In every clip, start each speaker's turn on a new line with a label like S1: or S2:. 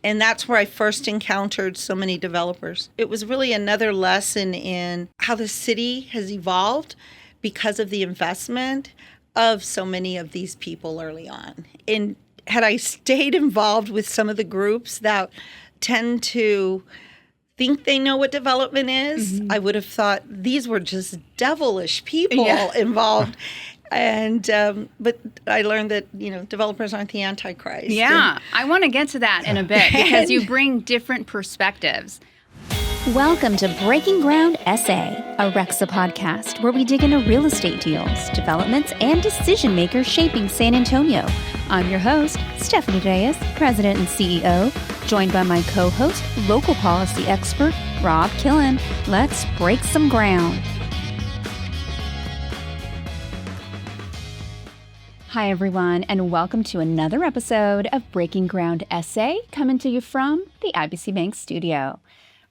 S1: And that's where I first encountered so many developers. It was really another lesson in how the city has evolved because of the investment of so many of these people early on. And had I stayed involved with some of the groups that tend to think they know what development is, I would have thought these were just devilish people involved. And but I learned that, developers aren't the Antichrist.
S2: Yeah, I want to get to that in a bit because you bring different perspectives.
S3: Welcome to Breaking Ground SA, a RECSA podcast where we dig into real estate deals, developments, and decision makers shaping San Antonio. I'm your host, Stephanie Reyes, President and CEO, joined by my co-host, local policy expert, Rob Killen. Let's break some ground. Hi, everyone, and welcome to another episode of Breaking Ground SA, coming to you from the IBC Bank studio.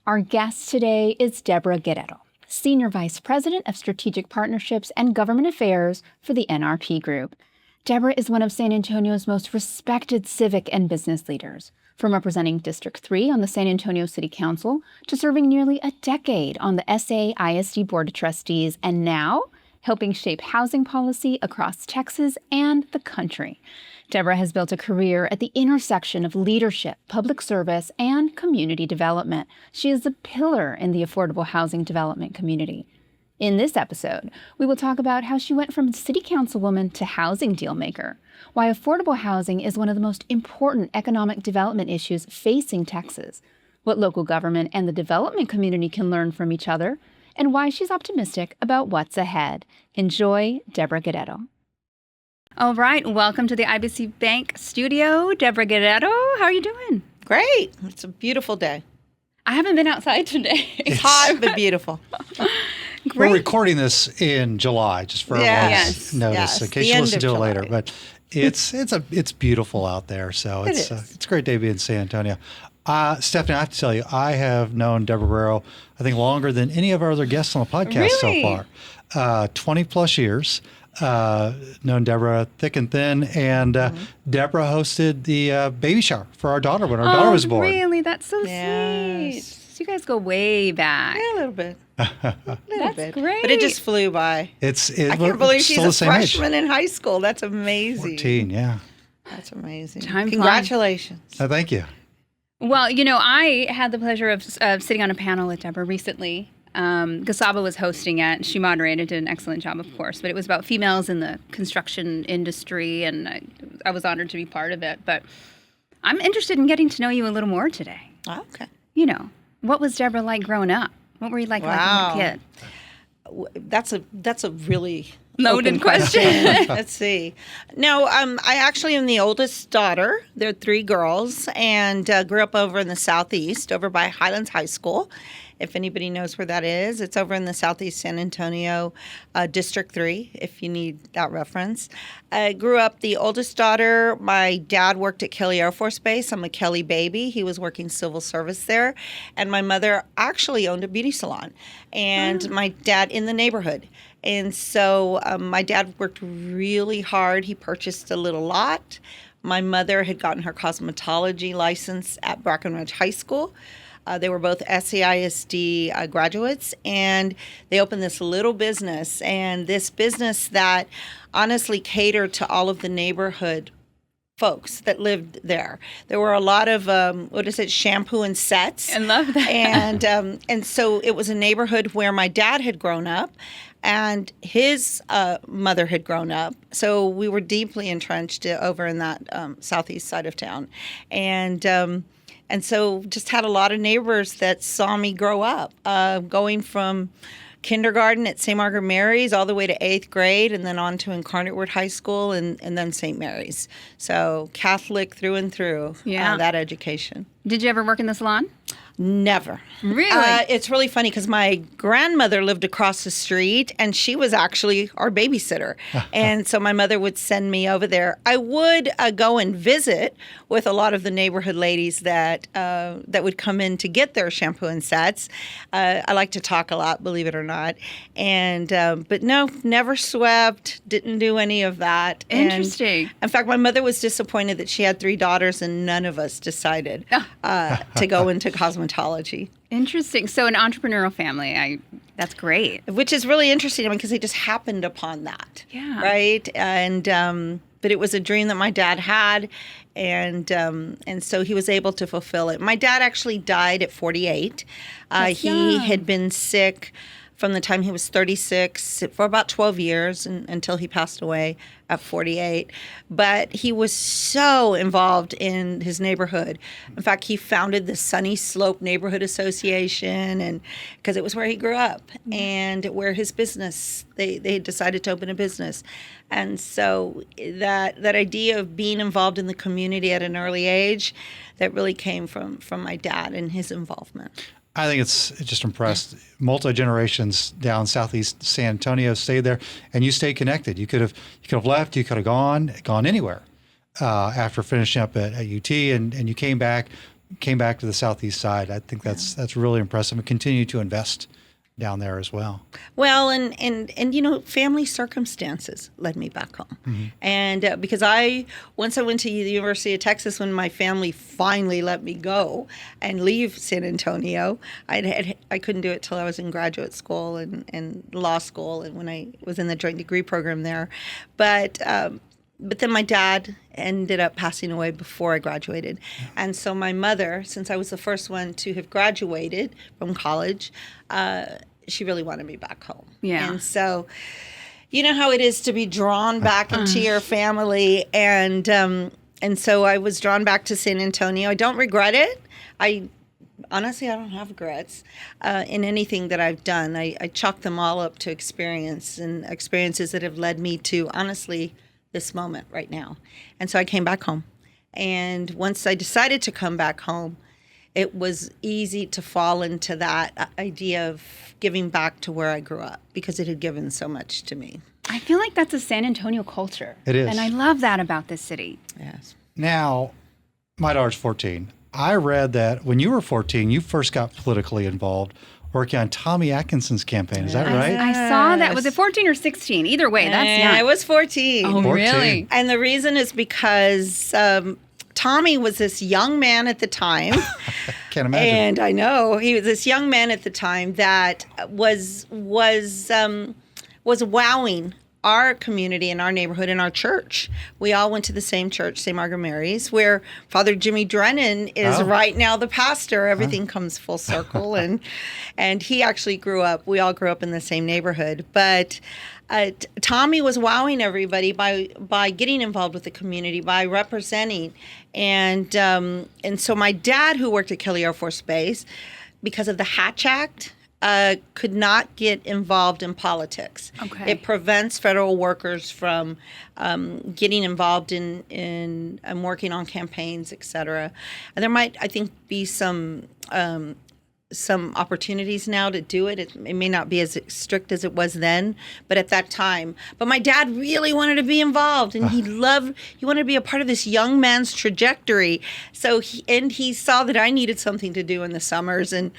S3: Our guest today is Debra Guerrero, Senior Vice President of Strategic Partnerships and Government Affairs for the NRP Group. Debra is one of San Antonio's most respected civic and business leaders, from representing District 3 on the San Antonio City Council to serving nearly a decade on the SAISD Board of Trustees, and now helping shape housing policy across Texas and the country. Debra has built a career at the intersection of leadership, public service, and community development. She is a pillar in the affordable housing development community. In this episode, we will talk about how she went from city councilwoman to housing dealmaker, why affordable housing is one of the most important economic development issues facing Texas, what local government and the development community can learn from each other, and why she's optimistic about what's ahead. Enjoy Debra Guerrero.
S2: All right, welcome to the IBC Bank studio. Debra Guerrero, how are you doing?
S1: Great. It's a beautiful day.
S2: I haven't been outside today.
S1: It's hot but beautiful.
S4: We're recording this in July, just for everyone's notice, in case you listen to it later. But it's beautiful out there, so it's a great day to be in San Antonio. Stephanie, I have to tell you, I have known Debra Guerrero, I think, longer than any of our other guests on the podcast so far. 20 plus years. Known Debra thick and thin, and Debra hosted the baby shower for our daughter when our daughter was born.
S2: Really? That's so sweet. So you guys go way back.
S1: Yeah, a little bit.
S2: That's great.
S1: But it just flew by. I can't believe she's a freshman in high school. That's amazing.
S4: 14, yeah.
S1: That's amazing.
S2: Congratulations.
S4: Thank you.
S2: Well, I had the pleasure of sitting on a panel with Debra recently. Gasaba was hosting it. She moderated, did an excellent job, of course. But it was about females in the construction industry, and I was honored to be part of it. But I'm interested in getting to know you a little more today.
S1: Oh, okay.
S2: What was Debra like growing up? What were you like as a kid?
S1: That's a really
S2: loaded question.
S1: Let's see. No, I actually am the oldest daughter. There are 3 girls, and grew up over in the Southeast, over by Highlands High School. If anybody knows where that is, it's over in the Southeast San Antonio, District 3, if you need that reference. I grew up the oldest daughter. My dad worked at Kelly Air Force Base. I'm a Kelly baby. He was working civil service there. And my mother actually owned a beauty salon. And my dad in the neighborhood. And so my dad worked really hard. He purchased a little lot. My mother had gotten her cosmetology license at Brackenridge High School. They were both SAISD graduates, and they opened this little business, and this business that honestly catered to all of the neighborhood folks that lived there. There were a lot of, shampoo and sets.
S2: I love that.
S1: And so it was a neighborhood where my dad had grown up, and his mother had grown up. So we were deeply entrenched over in that southeast side of town. And so just had a lot of neighbors that saw me grow up, going from kindergarten at St. Margaret Mary's all the way to 8th grade, and then on to Incarnate Word High School and then St. Mary's. So Catholic through and through, that education.
S2: Did you ever work in the salon?
S1: Never.
S2: Really?
S1: It's really funny because my grandmother lived across the street, and she was actually our babysitter. And so my mother would send me over there. I would go and visit with a lot of the neighborhood ladies that would come in to get their shampoo and sets. I like to talk a lot, believe it or not. And but no, never swept, didn't do any of that.
S2: Interesting.
S1: And in fact, my mother was disappointed that she had 3 daughters and none of us decided to go into cosmetology.
S2: Interesting. So an entrepreneurial family, that's great.
S1: Which is really interesting because they just happened upon that.
S2: Yeah.
S1: Right? And but it was a dream that my dad had, and so he was able to fulfill it. My dad actually died at 48. He had been sick from the time he was 36 for about 12 years until he passed away at 48. But he was so involved in his neighborhood. In fact, he founded the Sunny Slope Neighborhood Association, and because it was where he grew up and where his business, they decided to open a business. And so that idea of being involved in the community at an early age, that really came from my dad and his involvement.
S4: I think it's just impressed. Multi-generations down Southeast San Antonio stayed there, and you stayed connected. You could have left, you could have gone anywhere after finishing up at UT, and you came back to the Southeast side. I think that's really impressive, and continue to invest down there as well.
S1: Well, and family circumstances led me back home. Mm-hmm. And because once I went to the University of Texas, when my family finally let me go and leave San Antonio, I couldn't do it till I was in graduate school and law school, and when I was in the joint degree program there. But then my dad ended up passing away before I graduated. And so my mother, since I was the first one to have graduated from college, she really wanted me back home.
S2: Yeah.
S1: And so you know how it is to be drawn back into your family. And so I was drawn back to San Antonio. I don't regret it. Honestly, I don't have regrets in anything that I've done. I chalk them all up to experiences that have led me to, honestly, this moment right now. And so I came back home. And once I decided to come back home, it was easy to fall into that idea of giving back to where I grew up because it had given so much to me.
S2: I feel like that's a San Antonio culture.
S4: It is.
S2: And I love that about this city.
S1: Yes.
S4: Now, my daughter's 14. I read that when you were 14, you first got politically involved working on Tommy Atkinson's campaign. Is that right?
S2: I saw that. Was it 14 or 16? Either way, that's young.
S1: I was 14.
S2: Oh,
S4: 14.
S2: really?
S1: And the reason is because Tommy was this young man at the time.
S4: Can't imagine.
S1: And I know he was this young man at the time that was wowing our community and our neighborhood and our church. We all went to the same church, St. Margaret Mary's, where Father Jimmy Drennan is right now the pastor. Everything comes full circle. and he actually we all grew up in the same neighborhood. But Tommy was wowing everybody by getting involved with the community, by representing. And so my dad, who worked at Kelly Air Force Base, because of the Hatch Act, could not get involved in politics.
S2: Okay.
S1: It prevents federal workers from getting involved in working on campaigns, et cetera. And there might, I think, be some opportunities now to do it. It may not be as strict as it was then, but at that time. But my dad really wanted to be involved, and he wanted to be a part of this young man's trajectory. So he saw that I needed something to do in the summers, and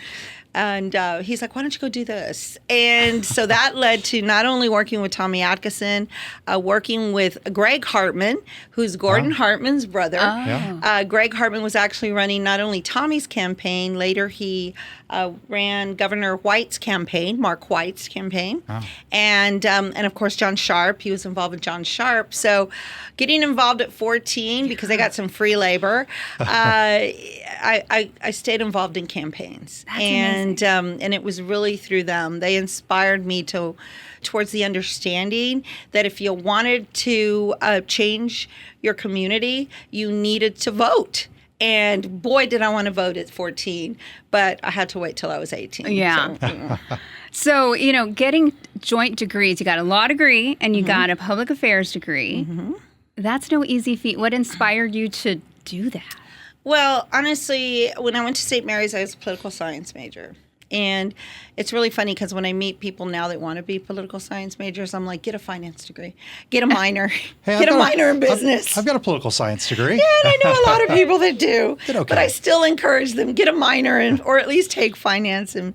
S1: he's like, why don't you go do this? And so that led to not only working with Tommy Atkinson, working with Greg Hartman, who's Gordon Hartman's brother. Greg Hartman was actually running not only Tommy's campaign, later he ran Governor White's campaign, Mark White's campaign. And of course, John Sharp. He was involved with John Sharp. So getting involved at 14, because I got some free labor, I stayed involved in campaigns.
S2: That's amazing.
S1: And it was really through them. They inspired me towards the understanding that if you wanted to change your community, you needed to vote. And boy, did I want to vote at 14, but I had to wait till I was 18.
S2: Yeah. So, getting joint degrees, you got a law degree and you got a public affairs degree. Mm-hmm. That's no easy feat. What inspired you to do that?
S1: Well, honestly, when I went to St. Mary's, I was a political science major. And it's really funny because when I meet people now that want to be political science majors, I'm like, get a finance degree, get a minor, get a minor in business.
S4: I've got a political science degree.
S1: Yeah, and I know a lot of people that do.
S4: Okay.
S1: But I still encourage them, get a minor or at least take finance and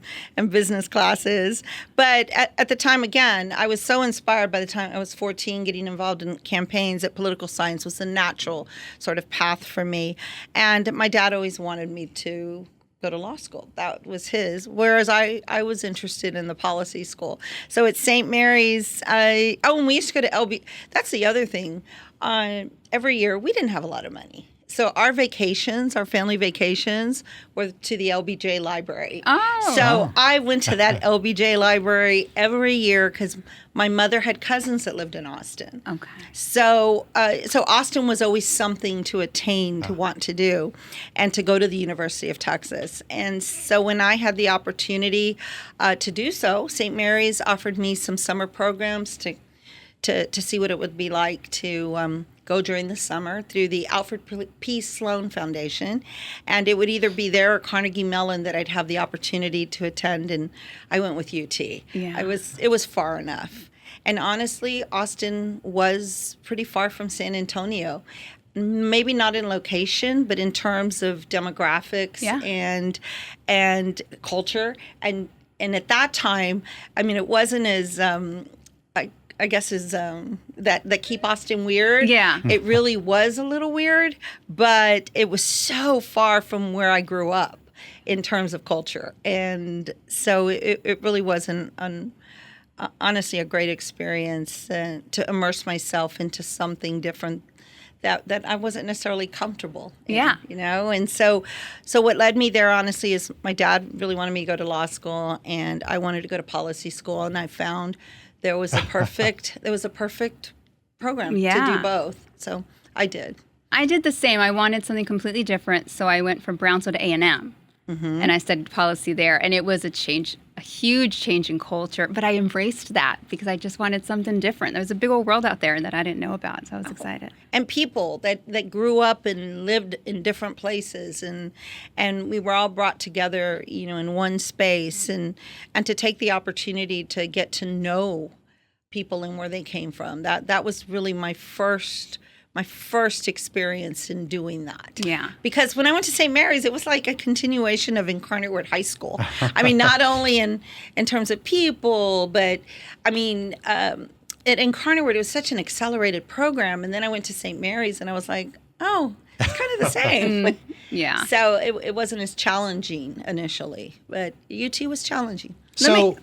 S1: business classes. But at the time, again, I was so inspired by the time I was 14, getting involved in campaigns, that political science was the natural sort of path for me. And my dad always wanted me to go to law school. That was his. Whereas I was interested in the policy school. So at St. Mary's, and we used to go to LB. That's the other thing. Every year, we didn't have a lot of money. So our vacations, our family vacations, were to the LBJ library.
S2: Oh.
S1: So I went to that LBJ library every year because my mother had cousins that lived in Austin.
S2: Okay.
S1: So Austin was always something to attain, to want to do, and to go to the University of Texas. And so when I had the opportunity to do so, St. Mary's offered me some summer programs to see what it would be like to go during the summer through the Alfred P. Sloan Foundation. And it would either be there or Carnegie Mellon that I'd have the opportunity to attend. And I went with UT.
S2: Yeah.
S1: It was far enough. And honestly, Austin was pretty far from San Antonio. Maybe not in location, but in terms of demographics and culture. And at that time, I mean, it wasn't as I guess is that keep Austin weird.
S2: Yeah.
S1: It really was a little weird, but it was so far from where I grew up in terms of culture. And so it really was honestly a great experience to immerse myself into something different that I wasn't necessarily comfortable in,
S2: Yeah.
S1: you know? And so what led me there, honestly, is my dad really wanted me to go to law school, and I wanted to go to policy school, and I found there was a perfect program to do both. So I did.
S2: I did the same. I wanted something completely different, so I went from Brownsville to A&M. Mm-hmm. And I studied policy there, and it was a huge change in culture. But I embraced that because I just wanted something different. There was a big old world out there that I didn't know about, so I was excited.
S1: And people that grew up and lived in different places, and we were all brought together, you know, in one space, and to take the opportunity to get to know people and where they came from. That was really my first experience in doing that.
S2: Yeah. Because
S1: when I went to St. Mary's, it was like a continuation of Incarnate Word High School. I mean, not only in terms of people, but I mean, at Incarnate Word, it was such an accelerated program. And then I went to St. Mary's and I was like, oh, it's kind of the same.
S2: Yeah.
S1: So it wasn't as challenging initially, but UT was challenging.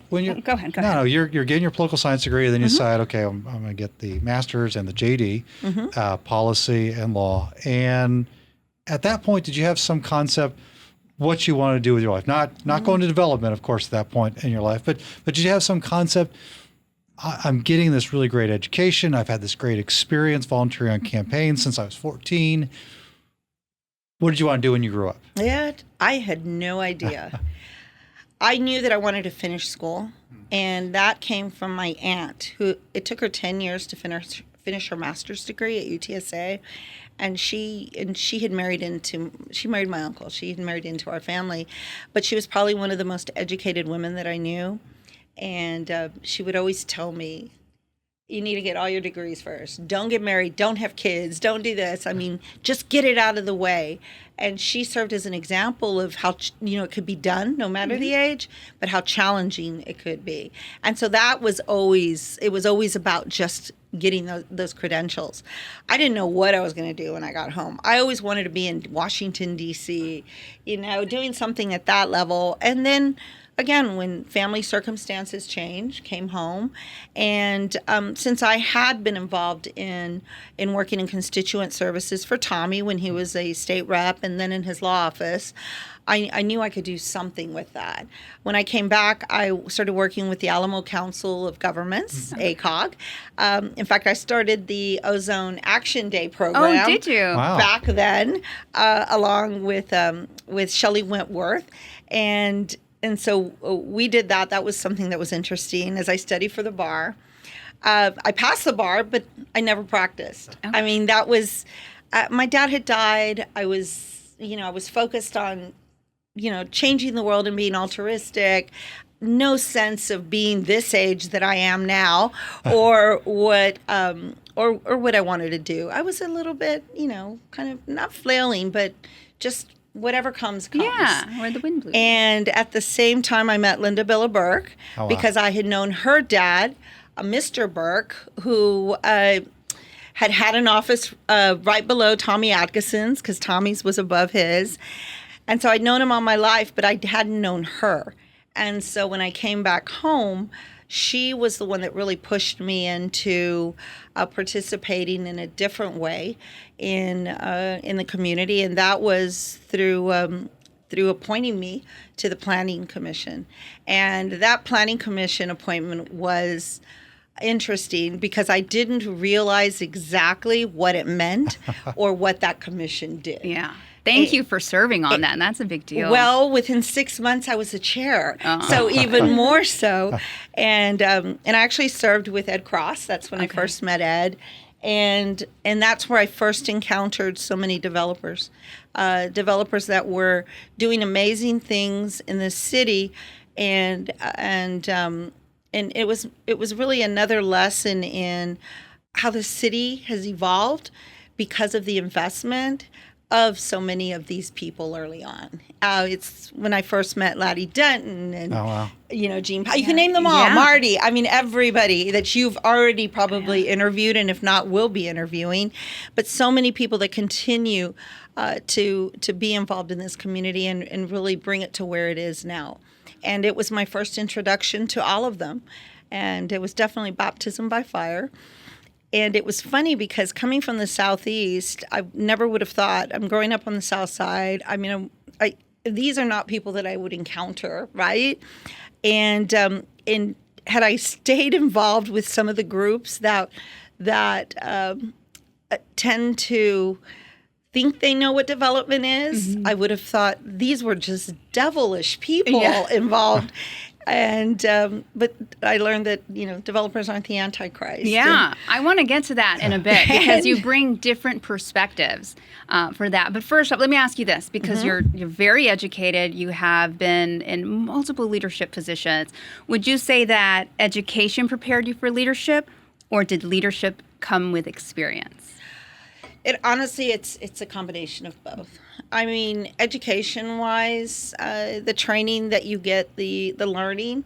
S4: When you
S2: go ahead.
S4: No, you're getting your political science degree, and then you decide, okay, I'm going to get the master's and the JD, policy and law. And at that point, did you have some concept what you want to do with your life? Not going to development, of course, at that point in your life, but did you have some concept? I'm getting this really great education. I've had this great experience volunteering on campaigns since I was 14. What did you want to do when you grew up?
S1: Yeah, I had no idea. I knew that I wanted to finish school, and that came from my aunt, who it took her 10 years to finish her master's degree at UTSA, and she married my uncle. She had married into our family, but she was probably one of the most educated women that I knew, and she would always tell me, you need to get all your degrees first. Don't get married. Don't have kids. Don't do this. I mean, just get it out of the way. And she served as an example of how, it could be done no matter the age, but how challenging it could be. And so it was always about just getting those credentials. I didn't know what I was going to do when I got home. I always wanted to be in Washington, D.C., doing something at that level. And then again, when family circumstances changed, came home, and since I had been involved in working in constituent services for Tommy when he was a state rep and then in his law office, I knew I could do something with that. When I came back, I started working with the Alamo Council of Governments, ACOG. In fact, I started the Ozone Action Day program.
S2: Oh, did you?
S4: Wow.
S1: Back then, along with Shelley Wentworth, and so we did that. That was something that was interesting as I studied for the bar. I passed the bar, but I never practiced. Okay. I mean, that was, my dad had died. I was I was focused on, changing the world and being altruistic. No sense of being this age that I am now, or what what I wanted to do. I was a little bit, kind of not flailing, but just whatever comes.
S2: Yeah, where the wind blew.
S1: And at the same time, I met Linda Billa Burke because I had known her dad, Mr. Burke, who had an office right below Tommy Atkinson's, because Tommy's was above his. And so I'd known him all my life, but I hadn't known her. And so when I came back home, she was the one that really pushed me into participating in a different way in the community, and that was through appointing me to the Planning Commission. And that Planning Commission appointment was interesting because I didn't realize exactly what it meant or what that commission did.
S2: Yeah. Thank you for serving on that. And that's a big deal.
S1: Well, within 6 months, I was the chair, so even more so. And I actually served with Ed Cross. That's when I first met Ed. And that's where I first encountered so many developers that were doing amazing things in the city. And it was really another lesson in how the city has evolved because of the investment of so many of these people early on. It's when I first met Laddie Denton and, Gene, you can name them all, Marty. I mean, everybody that you've already probably interviewed, and if not, will be interviewing. But so many people that continue to be involved in this community and really bring it to where it is now. And it was my first introduction to all of them. And it was definitely baptism by fire. And it was funny because coming from the Southeast, I never would have thought, I'm growing up on the South Side. I mean, these are not people that I would encounter, right? And had I stayed involved with some of the groups that tend to think they know what development is, I would have thought these were just devilish people involved. And but I learned that developers aren't the Antichrist.
S2: Yeah, I want to get to that in a bit because you bring different perspectives for that. But first up, let me ask you this, because you're very educated. You have been in multiple leadership positions. Would you say that education prepared you for leadership, or did leadership come with experience?
S1: Honestly, it's a combination of both. I mean, education-wise, the training that you get, the learning,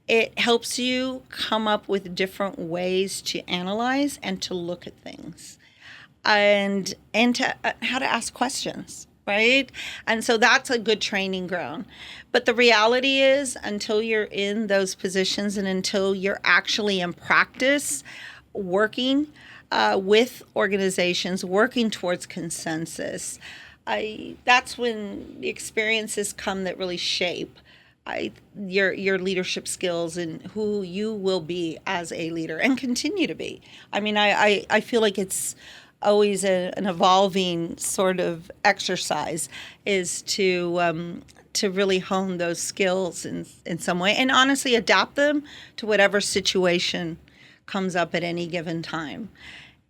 S1: it helps you come up with different ways to analyze and to look at things, and to how to ask questions, right? And so that's a good training ground. But the reality is, until you're in those positions and until you're actually in practice working with organizations, working towards consensus, that's when the experiences come that really shape your leadership skills and who you will be as a leader and continue to be. I mean, I feel like it's always an evolving sort of exercise, is to really hone those skills in some way and honestly adapt them to whatever situation comes up at any given time.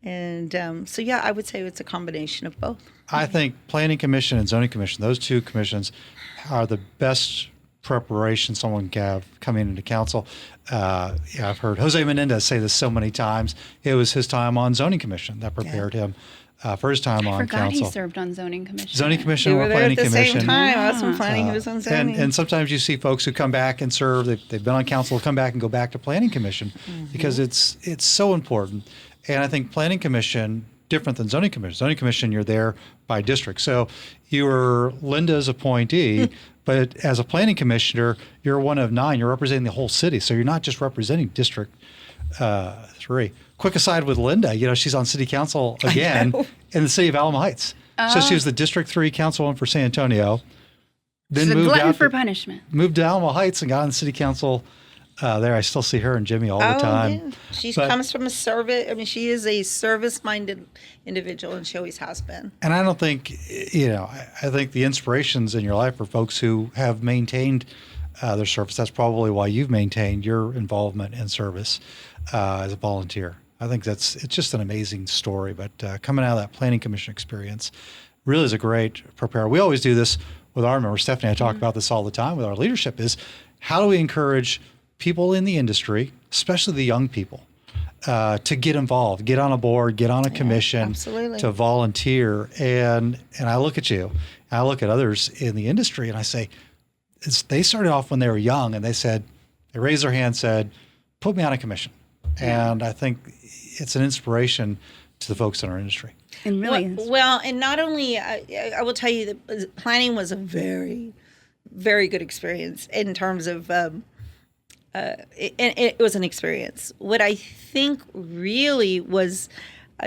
S1: And I would say it's a combination of both.
S4: I think Planning Commission and Zoning Commission, those two commissions, are the best preparation someone can have coming into council. I've heard Jose Menendez say this so many times. It was his time on Zoning Commission that prepared him for his time on council.
S2: I forgot he served on Zoning Commission.
S4: Zoning Commission or
S1: at
S4: Planning
S1: the
S4: Commission.
S1: Same time. I was on Planning, he was on Zoning.
S4: And sometimes you see folks who come back and serve. They've been on council, come back and go back to Planning Commission because it's so important. And I think Planning Commission, different than Zoning Commission. Zoning Commission, you're there by district. So you were Linda's appointee, but as a Planning Commissioner, you're one of 9. You're representing the whole city. So you're not just representing District 3. Quick aside with Linda, she's on City Council again in the city of Alamo Heights. So she was the District 3 Councilwoman for San Antonio. Then
S2: she's
S4: moved
S2: a glutton
S4: out
S2: for punishment.
S4: Moved to Alamo Heights and got on the City Council there. I still see her and Jimmy all the time.
S1: Yeah. She comes from a service. I mean, she is a service-minded individual, and she always has been.
S4: And I don't think, I think the inspirations in your life are folks who have maintained their service. That's probably why you've maintained your involvement in service as a volunteer. I think it's just an amazing story. But coming out of that Planning Commission experience, really is a great preparer. We always do this with our members. Stephanie and I talk about this all the time with our leadership is how do we encourage people in the industry, especially the young people, to get involved, get on a board, get on a commission, to volunteer. And I look at you, and I look at others in the industry, and I say, they started off when they were young, and they raised their hand, said, put me on a commission. And I think it's an inspiration to the folks in our industry.
S2: It really is.
S1: Well, and not only, I will tell you that planning was a very, very good experience in terms of, it was an experience. What I think really was,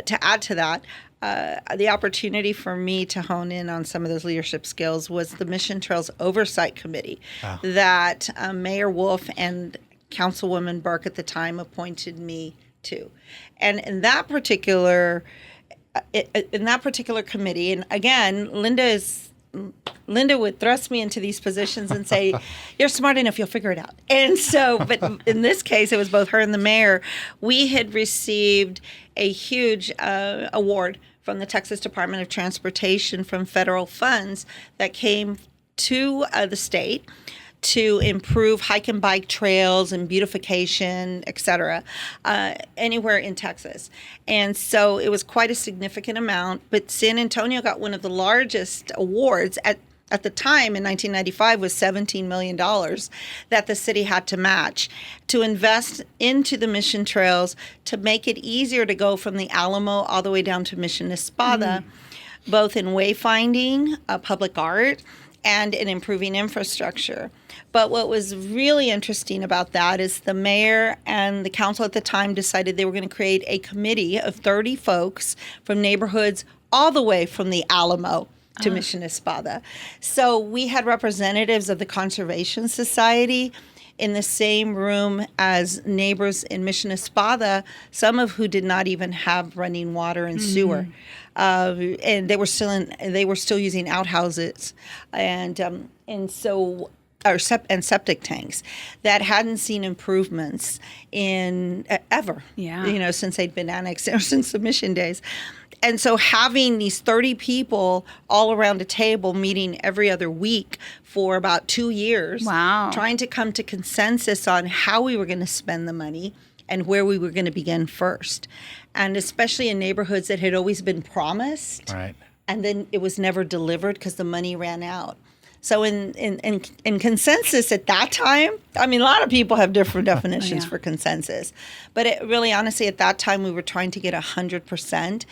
S1: to add to that, the opportunity for me to hone in on some of those leadership skills was the Mission Trails Oversight Committee that Mayor Wolf and Councilwoman Burke at the time appointed me to. And in that particular committee, and again, Linda would thrust me into these positions and say, you're smart enough, you'll figure it out. And so, but in this case, it was both her and the mayor. We had received a huge award from the Texas Department of Transportation from federal funds that came to the state to improve hike and bike trails and beautification, et cetera, anywhere in Texas. And so it was quite a significant amount, but San Antonio got one of the largest awards at the time in 1995 was $17 million that the city had to match to invest into the Mission Trails to make it easier to go from the Alamo all the way down to Mission Espada, both in wayfinding, public art, and in improving infrastructure. But what was really interesting about that is the mayor and the council at the time decided they were going to create a committee of 30 folks from neighborhoods all the way from the Alamo to Mission Espada. So we had representatives of the Conservation Society in the same room as neighbors in Mission Espada, some of who did not even have running water and sewer. And they were still using outhouses and septic tanks that hadn't seen improvements in ever. Since they'd been annexed or since the mission days. And so having these 30 people all around a table meeting every other week for about 2 years, trying to come to consensus on how we were going to spend the money and where we were going to begin first. And especially in neighborhoods that had always been promised, and then it was never delivered because the money ran out. So in consensus at that time, I mean, a lot of people have different definitions for consensus. But it really, honestly, at that time, we were trying to get 100%.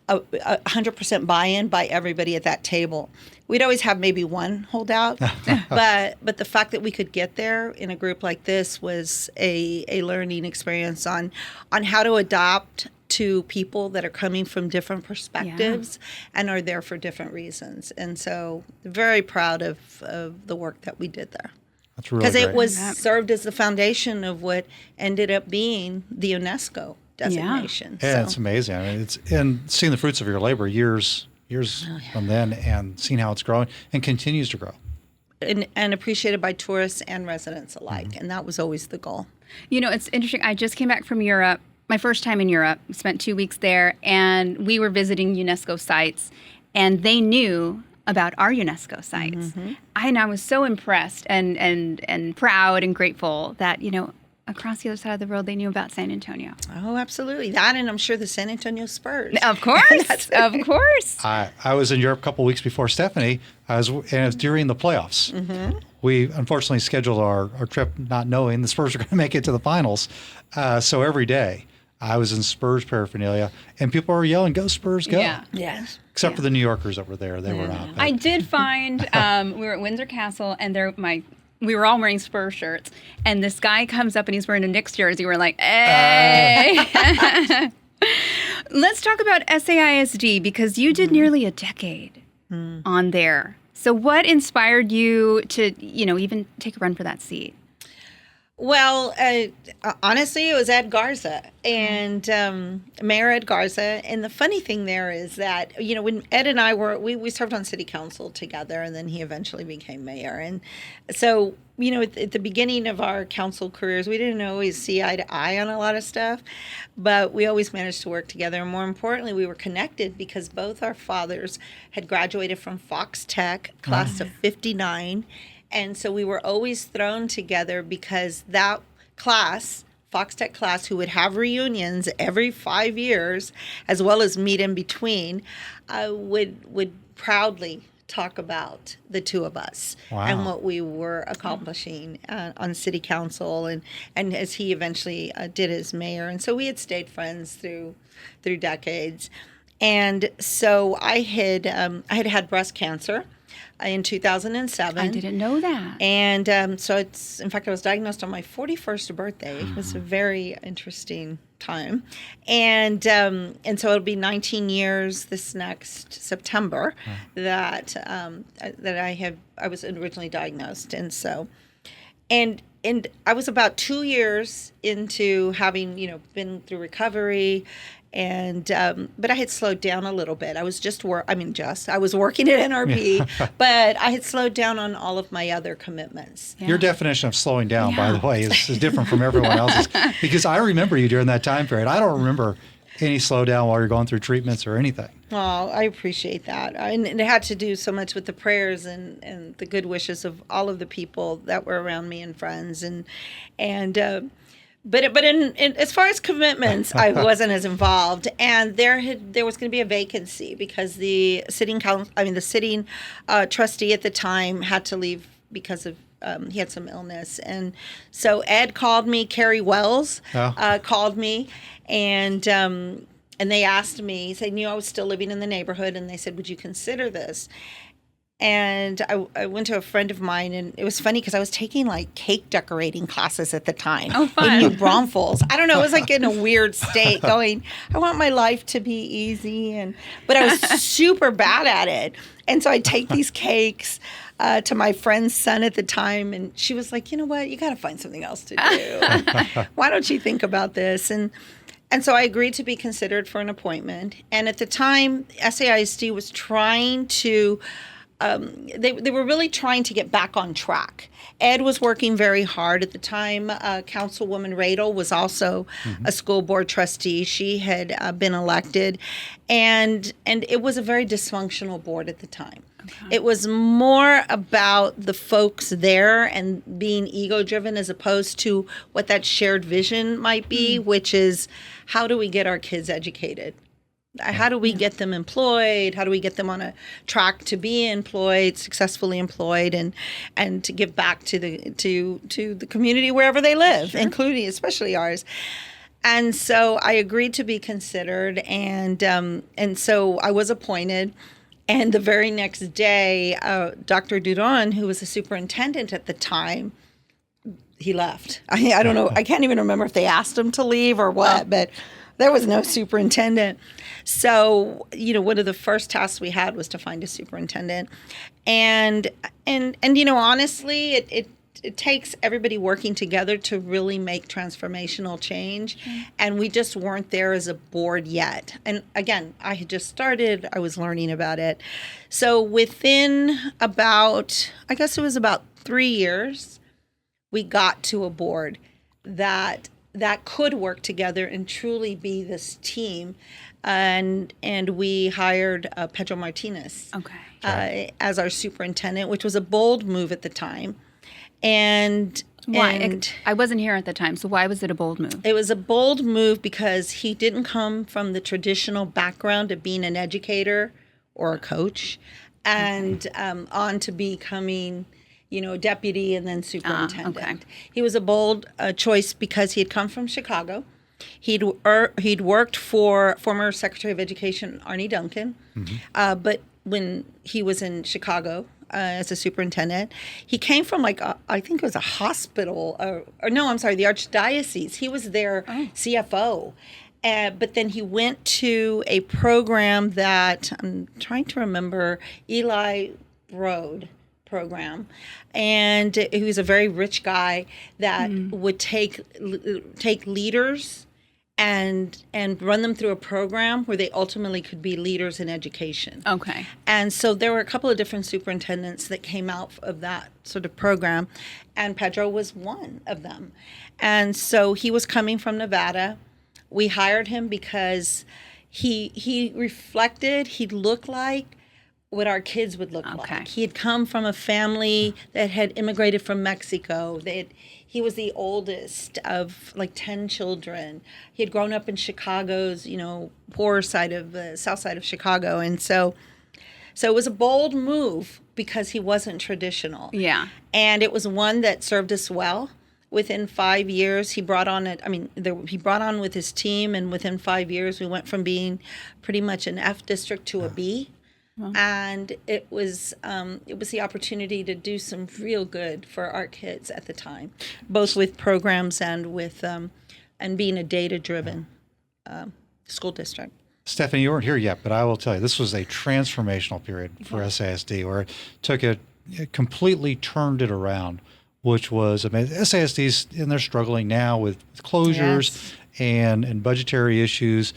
S1: 100% buy-in by everybody at that table. We'd always have maybe one holdout, but the fact that we could get there in a group like this was a learning experience on how to adapt to people that are coming from different perspectives and are there for different reasons. And so very proud of the work that we did there.
S4: That's really great.
S1: Because it was served as the foundation of what ended up being the UNESCO designation.
S4: Yeah, it's amazing. I mean, and seeing the fruits of your labor years from then, and seeing how it's growing and continues to grow,
S1: and appreciated by tourists and residents alike. And that was always the goal.
S2: You know, it's interesting. I just came back from Europe. My first time in Europe. Spent 2 weeks there, and we were visiting UNESCO sites, and they knew about our UNESCO sites. I was so impressed and proud and grateful that across the other side of the world, they knew about San Antonio.
S1: Oh, absolutely. That, and I'm sure the San Antonio Spurs.
S2: Of course. Of course.
S4: I was in Europe a couple of weeks before Stephanie, and it was during the playoffs. We unfortunately scheduled our trip not knowing the Spurs were going to make it to the finals. So every day I was in Spurs paraphernalia, and people were yelling, "Go Spurs, go!"
S1: Yeah. Yes.
S4: Except for the New Yorkers that were there. They were not.
S2: I did find, we were at Windsor Castle, and we were all wearing Spurs shirts, and this guy comes up and he's wearing a Knicks jersey. We're like, hey. Let's talk about SAISD, because you did nearly a decade on there. So what inspired you to, even take a run for that seat?
S1: Well, honestly, it was Ed Garza and Mayor Ed Garza. And the funny thing there is that, when Ed and I we served on city council together, and then he eventually became mayor. And so, at the beginning of our council careers, we didn't always see eye to eye on a lot of stuff, but we always managed to work together. And more importantly, we were connected because both our fathers had graduated from Fox Tech, class of 59. And so we were always thrown together because that class, Fox Tech class, who would have reunions every 5 years, as well as meet in between, would proudly talk about the two of us and what we were accomplishing on city council, and as he eventually did as mayor. And so we had stayed friends through decades. And so I had breast cancer in 2007.
S2: I didn't know that.
S1: And so in fact, I was diagnosed on my 41st birthday. It was a very interesting time. And so it'll be 19 years this next September that I was originally diagnosed. And so, and I was about 2 years into having, been through recovery. And but I had slowed down a little bit. I was I was working at NRP, but I had slowed down on all of my other commitments.
S4: Yeah. Your definition of slowing down, by the way, is different from everyone else's. Because I remember you during that time period. I don't remember any slowdown while you're going through treatments or anything.
S1: Oh, I appreciate that. And it had to do so much with the prayers and the good wishes of all of the people that were around me and friends. But in as far as commitments, I wasn't as involved, and there was going to be a vacancy because the sitting trustee at the time had to leave because of he had some illness, and so Ed called me. Carrie Wells called me, and they asked me. They knew I was still living in the neighborhood, and they said, "Would you consider this?" And I went to a friend of mine, and it was funny because I was taking like cake decorating classes at the time.
S2: Oh, fun.
S1: In New Braunfels. I don't know. It was like in a weird state going, I want my life to be easy. But I was super bad at it. And so I'd take these cakes to my friend's son at the time. And she was like, you know what? You got to find something else to do. Why don't you think about this? And so I agreed to be considered for an appointment. And at the time, SAISD was trying to... they were really trying to get back on track. Ed was working very hard at the time. Councilwoman Radel was also a school board trustee. She had been elected, and it was a very dysfunctional board at the time. Okay. It was more about the folks there and being ego-driven as opposed to what that shared vision might be, which is how do we get our kids educated? How do we get them employed? How do we get them on a track to be employed, successfully employed, and to give back to the community wherever they live, including especially ours. And so I agreed to be considered, and so I was appointed. And the very next day, Dr. Dudon, who was the superintendent at the time, he left. I don't know. I can't even remember if they asked him to leave or what, but there was no superintendent. So, one of the first tasks we had was to find a superintendent. And honestly, it takes everybody working together to really make transformational change. And we just weren't there as a board yet. And again, I had just started. I was learning about it. So within about 3 years, we got to a board that could work together and truly be this team. And we hired Pedro Martinez as our superintendent, which was a bold move at the time. And
S2: why?
S1: And
S2: I wasn't here at the time, so why was it a bold move?
S1: It was a bold move because he didn't come from the traditional background of being an educator or a coach, and on to becoming deputy and then superintendent. He was a bold choice because he had come from Chicago. He'd worked for former Secretary of Education Arne Duncan, but when he was in Chicago as a superintendent, he came from I think it was a hospital, the Archdiocese. He was their CFO. But then he went to a program that I'm trying to remember, Eli Broad program, and he was a very rich guy that would take leaders and run them through a program where they ultimately could be leaders in education.
S2: Okay.
S1: And so there were a couple of different superintendents that came out of that sort of program, and Pedro was one of them. And so he was coming from Nevada. We hired him because he reflected, he looked like what our kids would look like. He had come from a family that had immigrated from Mexico. He was the oldest of like 10 children. He had grown up in Chicago's, poor side of the south side of Chicago. And so it was a bold move because he wasn't traditional.
S2: Yeah.
S1: And it was one that served us well. Within 5 years, he brought on with his team, and within 5 years, we went from being pretty much an F district to a B. Wow. And it was the opportunity to do some real good for our kids at the time, both with programs and with and being a data-driven school district.
S4: Stephanie, you weren't here yet, but I will tell you, this was a transformational period for SAISD, where it completely turned it around, which was amazing. SAISD's, and they're struggling now with closures and budgetary issues,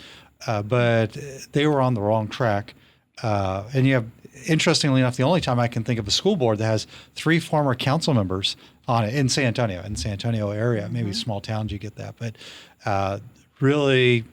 S4: but they were on the wrong track. And you have, interestingly enough, the only time I can think of a school board that has 3 former council members on it in San Antonio area. Maybe small towns you get that, but really,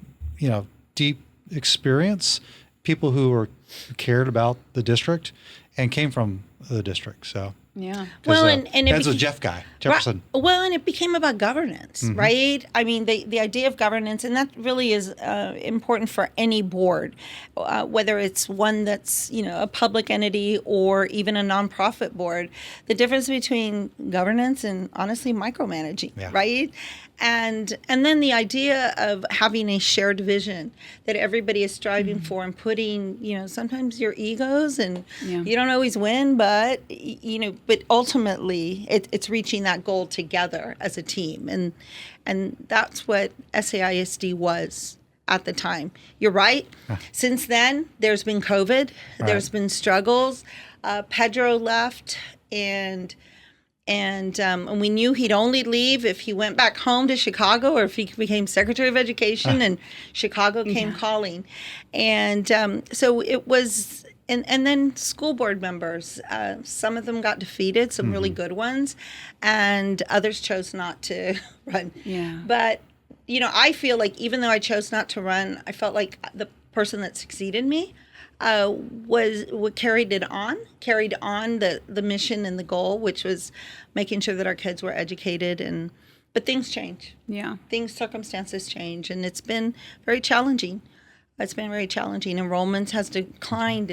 S4: deep experience, people who cared about the district and came from the district. So
S2: yeah.
S1: Well, and
S4: that's a Jefferson.
S1: Well, and it became about governance, right? I mean, the idea of governance, and that really is important for any board, whether it's one that's a public entity or even a nonprofit board. The difference between governance and honestly micromanaging, right? And then the idea of having a shared vision that everybody is striving for, and putting, sometimes your egos, and you don't always win, but but ultimately it's reaching that goal together as a team, and that's what SAISD was at the time. You're right. Since then, there's been COVID, there's been struggles. Pedro left, and we knew he'd only leave if he went back home to Chicago, or if he became Secretary of Education and Chicago came calling. And so it was, and then school board members, some of them got defeated, some really good ones, and others chose not to run. Yeah. But, I feel like even though I chose not to run, I felt like the person that succeeded me carried on the mission and the goal, which was making sure that our kids were educated. But things change. Yeah. Circumstances change, and it's been very challenging. Enrollments has declined,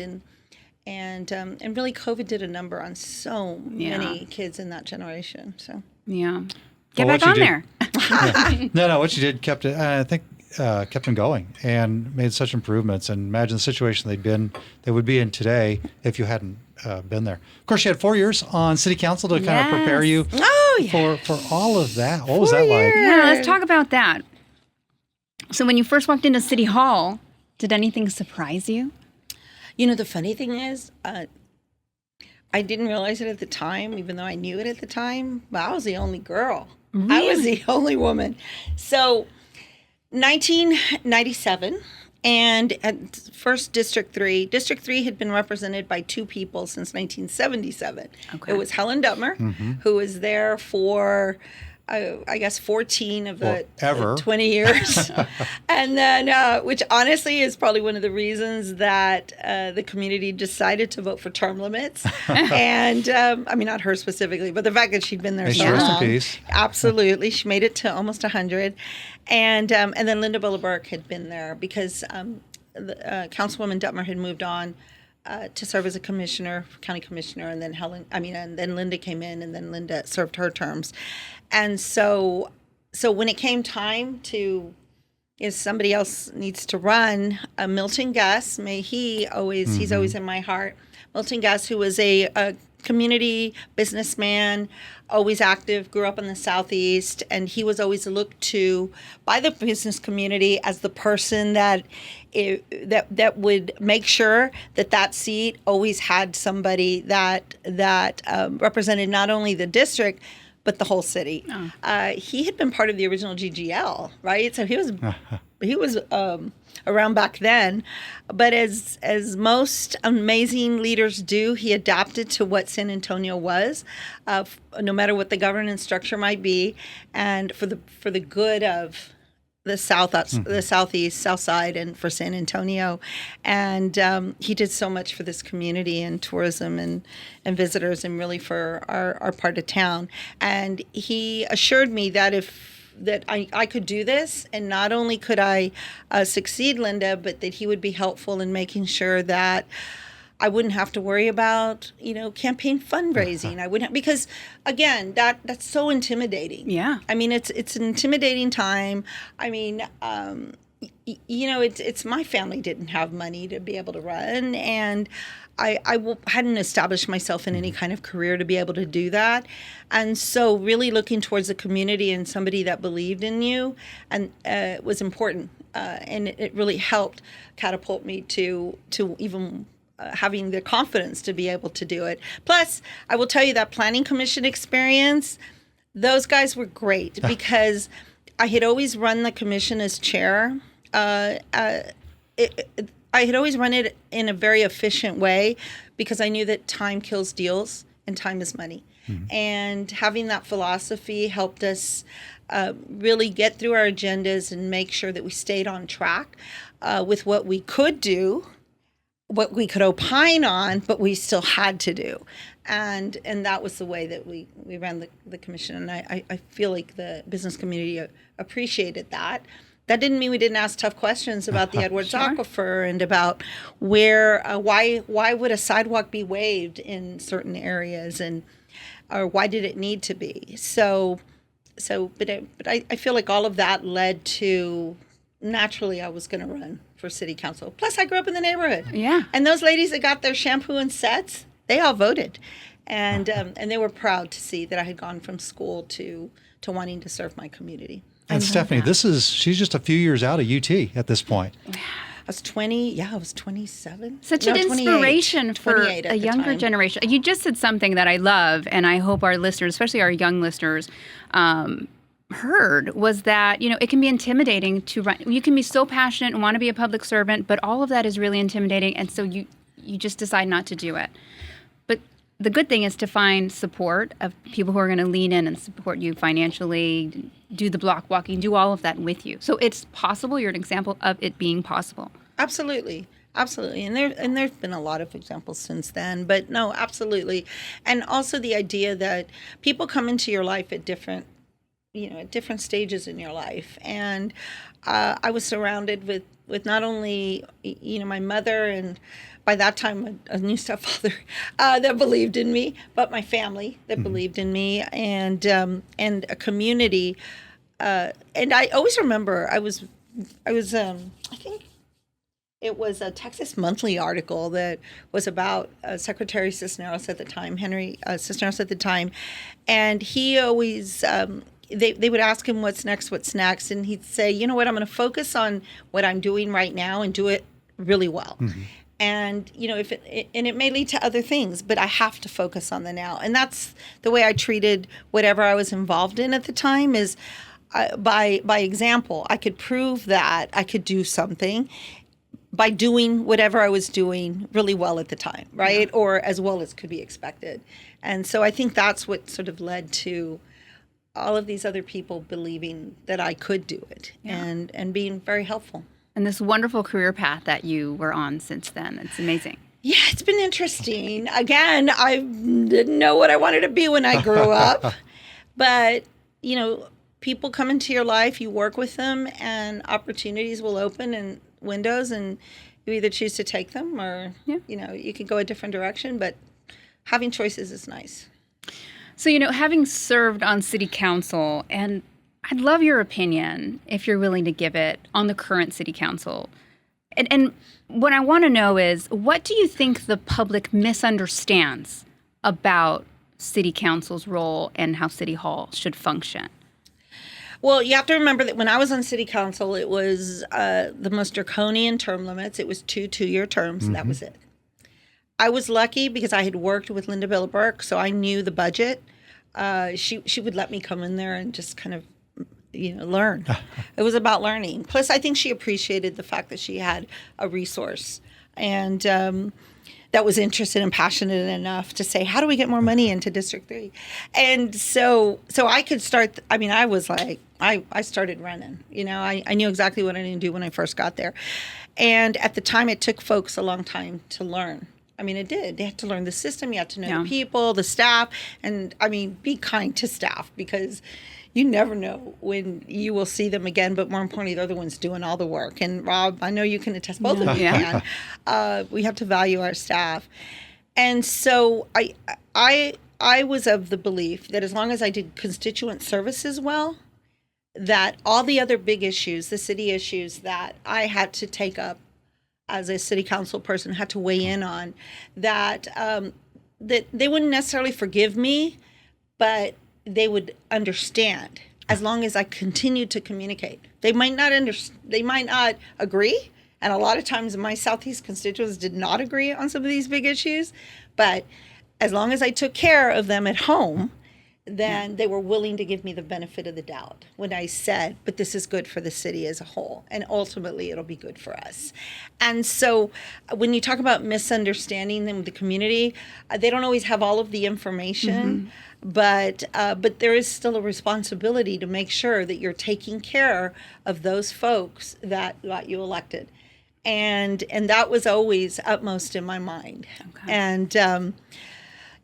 S1: and really COVID did a number on so many kids in that generation. So
S2: get back on there.
S4: No, what you did kept it. I think. Kept them going and made such improvements, and imagine the situation they would be in today if you hadn't been there. Of course, you had 4 years on city council to kind of prepare you for all of that. What was that like?
S2: Yeah, let's talk about that. So when you first walked into City Hall, did anything surprise you?
S1: The funny thing is, I didn't realize it at the time, even though I knew it at the time, but I was the only girl. Really? I was the only woman. So 1997, and at first District 3 had been represented by 2 people since 1977. Okay. It was Helen Dutmer, who was there for, I guess, 14 of the 20 years. And then, which honestly is probably one of the reasons that the community decided to vote for term limits. And, not her specifically, but the fact that she'd been there so long.
S4: Rest in peace.
S1: Absolutely. She made it to almost 100. And then Linda Bulleberg had been there because Councilwoman Dutmer had moved on to serve as a county commissioner, and then Linda came in, and then Linda served her terms. And so when it came time to, if somebody else needs to run, Milton Guss, he's always in my heart. Milton Guss, who was a community businessman, always active, grew up in the Southeast, and he was always looked to by the business community as the person that would make sure that seat always had somebody that represented not only the district but the whole city. He had been part of the original GGL, right? So he was around back then, but as most amazing leaders do, he adapted to what San Antonio was, no matter what the governance structure might be, and for the good of the the Southeast, South Side, and for San Antonio. And he did so much for this community and tourism and visitors, and really for our part of town. And he assured me that I could do this, and not only could I succeed, Linda, but that he would be helpful in making sure that I wouldn't have to worry about, campaign fundraising. I wouldn't, because again, that's so intimidating.
S2: Yeah.
S1: I mean, it's an intimidating time. I mean, it's my family didn't have money to be able to run, and I hadn't established myself in any kind of career to be able to do that. And so really looking towards the community and somebody that believed in you and was important. And it really helped catapult me to even having the confidence to be able to do it. Plus, I will tell you that planning commission experience, those guys were great because I had always run the commission as chair. I had always run it in a very efficient way because I knew that time kills deals and time is money. Mm-hmm. And having that philosophy helped us really get through our agendas and make sure that we stayed on track with what we could do, what we could opine on, but we still had to do. And that was the way that we ran the commission. And I feel like the business community appreciated that. That didn't mean we didn't ask tough questions about the Edwards
S2: Sure.
S1: Aquifer and about why would a sidewalk be waived in certain areas, or why did it need to be? But I feel like all of that led to, naturally I was going to run for city council. Plus I grew up in the neighborhood.
S2: Yeah.
S1: And those ladies that got their shampoo and sets, they all voted. And they were proud to see that I had gone from school to wanting to serve my community.
S4: And Stephanie, she's just a few years out of UT at this point.
S1: I was 20. Yeah, I was 27.
S2: Such an inspiration for a younger generation. You just said something that I love, and I hope our listeners, especially our young listeners, heard, was that, it can be intimidating to run. You can be so passionate and want to be a public servant, but all of that is really intimidating, and so you just decide not to do it. But the good thing is to find support of people who are going to lean in and support you financially, do the block walking, do all of that with you. So it's possible. You're an example of it being possible.
S1: Absolutely. Absolutely. And there's been a lot of examples since then, but no, absolutely. And also the idea that people come into your life at different stages in your life. And I was surrounded with not only, my mother and by that time a new stepfather that believed in me, but my family that believed in me, and a community. And I always remember I think it was a Texas Monthly article that was about Secretary Cisneros at the time, Henry Cisneros at the time, and he always they would ask him what's next, and he'd say, you know what, I'm going to focus on what I'm doing right now and do it really well. Mm-hmm. And it may lead to other things, but I have to focus on the now. And that's the way I treated whatever I was involved in at the time. Is by example, I could prove that I could do something by doing whatever I was doing really well at the time, right? Yeah. Or as well as could be expected. And so I think that's what sort of led to all of these other people believing that I could do it, and being very helpful.
S2: And this wonderful career path that you were on since then. It's amazing.
S1: Yeah, it's been interesting. Again, I didn't know what I wanted to be when I grew up. But, people come into your life, you work with them, and opportunities will open and windows, and you either choose to take them or, you can go a different direction. But having choices is nice.
S2: So, having served on city council, and I'd love your opinion, if you're willing to give it, on the current city council. And what I want to know is, what do you think the public misunderstands about city council's role and how city hall should function?
S1: Well, you have to remember that when I was on city council, it was the most draconian term limits. It was 2 2-year terms, and that was it. I was lucky because I had worked with Linda Billibrook, so I knew the budget. She would let me come in there and just kind of, learn. It was about learning. Plus, I think she appreciated the fact that she had a resource and that was interested and passionate enough to say, how do we get more money into District 3? And so I could start. I was like, I started running. I knew exactly what I needed to do when I first got there. And at the time, it took folks a long time to learn. It did. They had to learn the system. You had to know the people, the staff, and be kind to staff because you never know when you will see them again. But more importantly, they're the ones doing all the work. And Rob, I know you can attest. Both of you can. We have to value our staff. And so I was of the belief that as long as I did constituent services well, that all the other big issues, the city issues that I had to take up as a city council person, had to weigh in on, that that they wouldn't necessarily forgive me, but they would understand as long as I continued to communicate. They might not agree, and a lot of times my Southeast constituents did not agree on some of these big issues, but as long as I took care of them at home, then they were willing to give me the benefit of the doubt when I said, but this is good for the city as a whole, and ultimately it'll be good for us. And so when you talk about misunderstanding them with the community, they don't always have all of the information, but there is still a responsibility to make sure that you're taking care of those folks that got you elected. And that was always upmost in my mind. Okay. And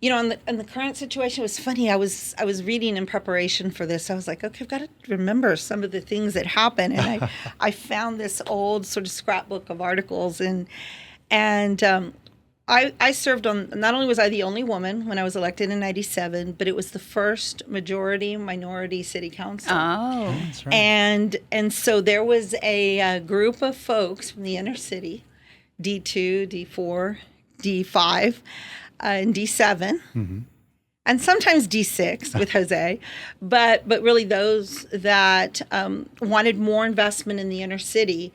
S1: in the current situation, it was funny. I was reading in preparation for this. I was like, okay, I've got to remember some of the things that happened. And I found this old sort of scrapbook of articles. And I served on, not only was I the only woman when I was elected in 97, but it was the first majority minority city council. Oh, that's right. And so there was a group of folks from the inner city, D2, D4, D5, and D7, and sometimes D6 with Jose, but really those that wanted more investment in the inner city,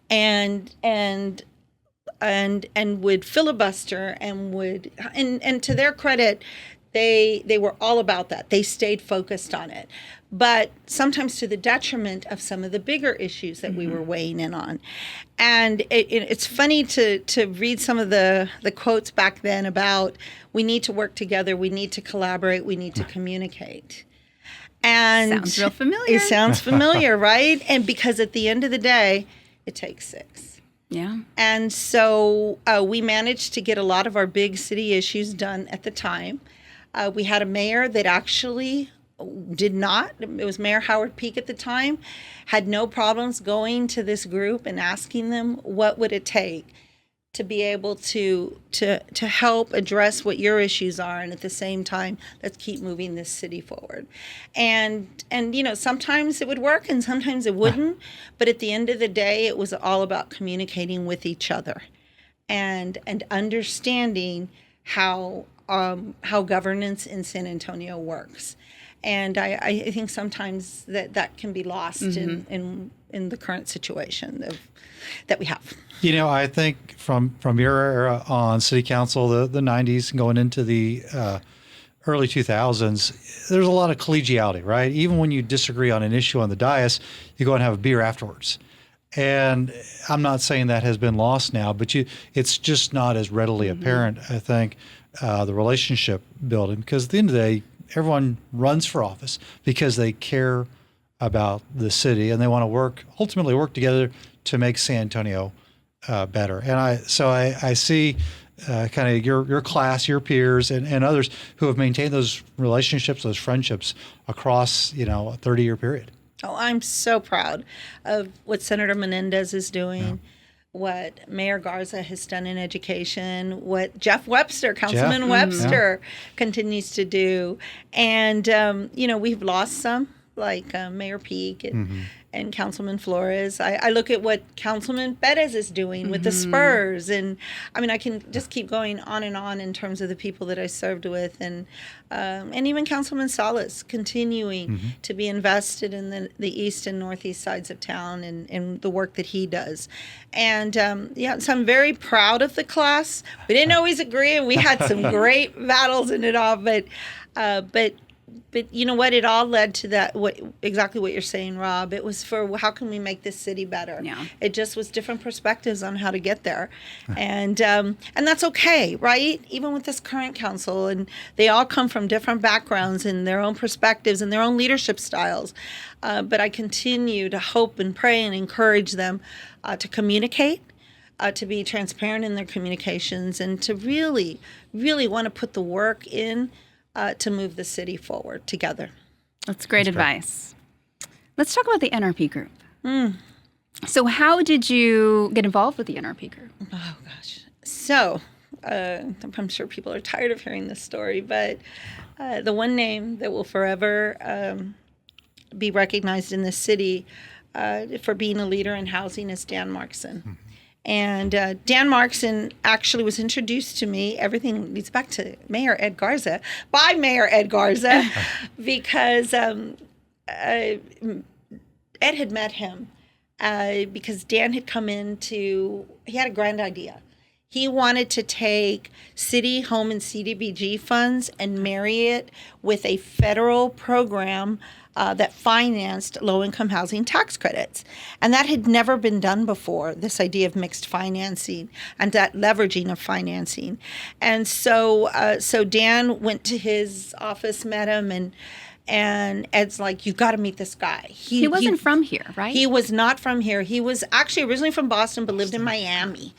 S1: and would filibuster and to their credit, they were all about that. They stayed focused on it, but sometimes to the detriment of some of the bigger issues that we were weighing in on. And it's funny to read some of the quotes back then about we need to work together, we need to collaborate, we need to communicate. And
S2: sounds real familiar.
S1: It sounds familiar, right? And because at the end of the day, it takes 6.
S2: Yeah.
S1: And so we managed to get a lot of our big city issues done at the time. We had a mayor that actually did not. It was Mayor Howard Peak at the time, had no problems going to this group and asking them what would it take to be able to help address what your issues are, and at the same time, let's keep moving this city forward. And sometimes it would work and sometimes it wouldn't, but at the end of the day, it was all about communicating with each other and understanding how governance in San Antonio works. And I think sometimes that can be lost in the current situation that we have.
S4: I think from your era on city council, the 90s going into the early 2000s, there's a lot of collegiality, right? Even when you disagree on an issue on the dais, you go and have a beer afterwards. And I'm not saying that has been lost now, but it's just not as readily apparent, I think, the relationship building, because at the end of the day, everyone runs for office because they care about the city and they want to ultimately work together to make San Antonio better. And I see kind of your class, your peers, and others who have maintained those relationships, those friendships across a 30-year period.
S1: Oh, I'm so proud of what Senator Menendez is doing. Yeah. What Mayor Garza has done in education, what Councilman Webster continues to do. And, we've lost some, like Mayor Peake and Councilman Flores. I look at what Councilman Perez is doing with the Spurs. And I mean, I can just keep going on and on in terms of the people that I served with. And even Councilman Salas continuing to be invested in the east and northeast sides of town and the work that he does. And so I'm very proud of the class. We didn't always agree, and we had some great battles in it all, but you know what? It all led to that. Exactly what you're saying, Rob. It was for how can we make this city better?
S2: Yeah.
S1: It just was different perspectives on how to get there, and that's okay, right? Even with this current council, and they all come from different backgrounds and their own perspectives and their own leadership styles. But I continue to hope and pray and encourage them to communicate. To be transparent in their communications, and to really, really want to put the work in to move the city forward together.
S2: That's great advice. Let's talk about the NRP Group. So how did you get involved with the NRP Group?
S1: Oh, gosh. So I'm sure people are tired of hearing this story, but the one name that will forever be recognized in this city for being a leader in housing is Dan Markson. And Dan Markson actually was introduced to me. Everything leads back to Mayor Ed Garza, by Mayor Ed Garza, because Ed had met him because Dan had come he had a grand idea. He wanted to take city, home, and CDBG funds and marry it with a federal program that financed low-income housing tax credits. And that had never been done before, this idea of mixed financing and that leveraging of financing. And so Dan went to his office, met him, and Ed's like, you've got to meet this guy.
S2: He wasn't from here, right?
S1: He was not from here. He was actually originally from Boston, but lived in Miami.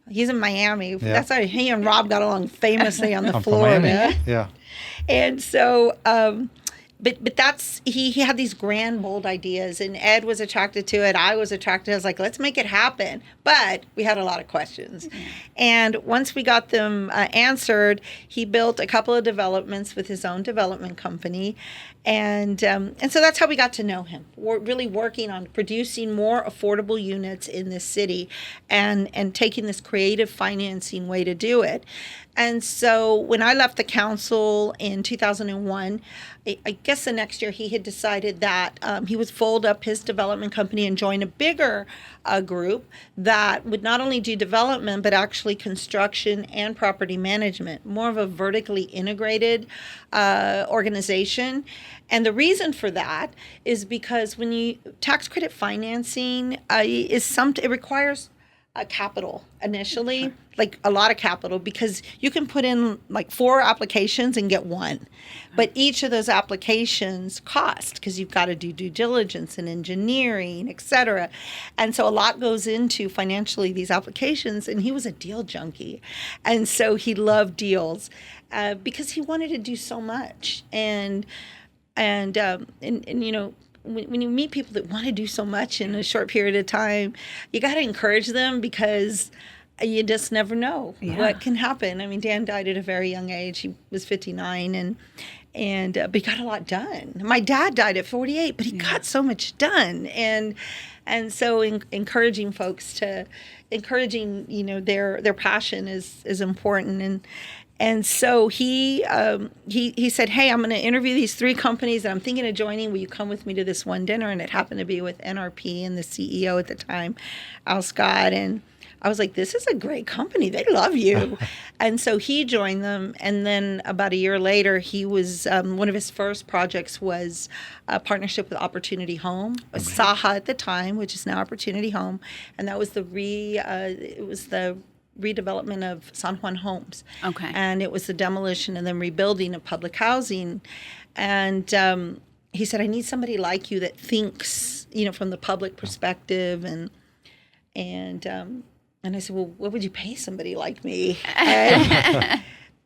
S1: He's in Miami. Yeah. That's how he and Rob got along famously on the floor.
S4: Yeah.
S1: And so... But that's he had these grand, bold ideas, and Ed was attracted to it. I was attracted. I was like, let's make it happen. But we had a lot of questions. And once we got them answered, he built a couple of developments with his own development company. And so that's how we got to know him. We're really working on producing more affordable units in this city and taking this creative financing way to do it. And so when I left the council in 2001, I guess the next year he had decided that he would fold up his development company and join a bigger group that would not only do development, but actually construction and property management, more of a vertically integrated organization. And the reason for that is because when you tax credit financing it requires capital initially, like a lot of capital, because you can put in like 4 applications and get 1. But each of those applications cost because you've got to do due diligence and engineering, et cetera. And so a lot goes into financially these applications. And he was a deal junkie. And so he loved deals because he wanted to do so much. And you know, when you meet people that want to do so much in a short period of time, you got to encourage them because you just never know what can happen. I mean, Dan died at a very young age. He was 59, but he got a lot done. My dad died at 48, but he got so much done. And so encouraging folks you know, their passion is important. And so he said, hey, I'm going to interview these 3 companies that I'm thinking of joining. Will you come with me to this one dinner? And it happened to be with NRP and the CEO at the time, Al Scott. And I was like, this is a great company. They love you. And so he joined them. And then about a year later, he was one of his first projects was a partnership with Opportunity Home, Saha at the time, which is now Opportunity Home. And that was the redevelopment of San Juan homes.
S2: Okay.
S1: And it was the demolition and then rebuilding of public housing. And he said, I need somebody like you that thinks, you know, from the public perspective. And I said, well, what would you pay somebody like me?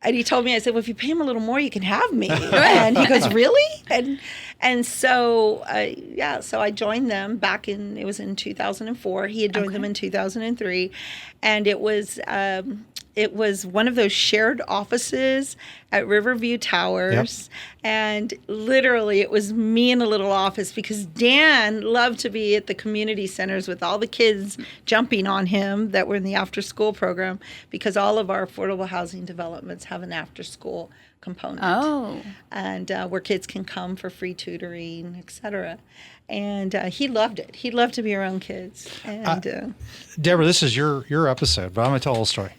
S1: And he told me, I said, well, if you pay him a little more, you can have me. And he goes, really? And so, so I joined them it was in 2004. He had joined them in 2003. And it was it was one of those shared offices at Riverview Towers. Yep. And literally it was me in a little office because Dan loved to be at the community centers with all the kids jumping on him that were in the after school program, because all of our affordable housing developments have an after school component.
S2: Oh.
S1: And where kids can come for free tutoring, et cetera. And he loved it. He loved to be around kids. And
S4: Debra, this is your episode, but I'm going to tell a little story.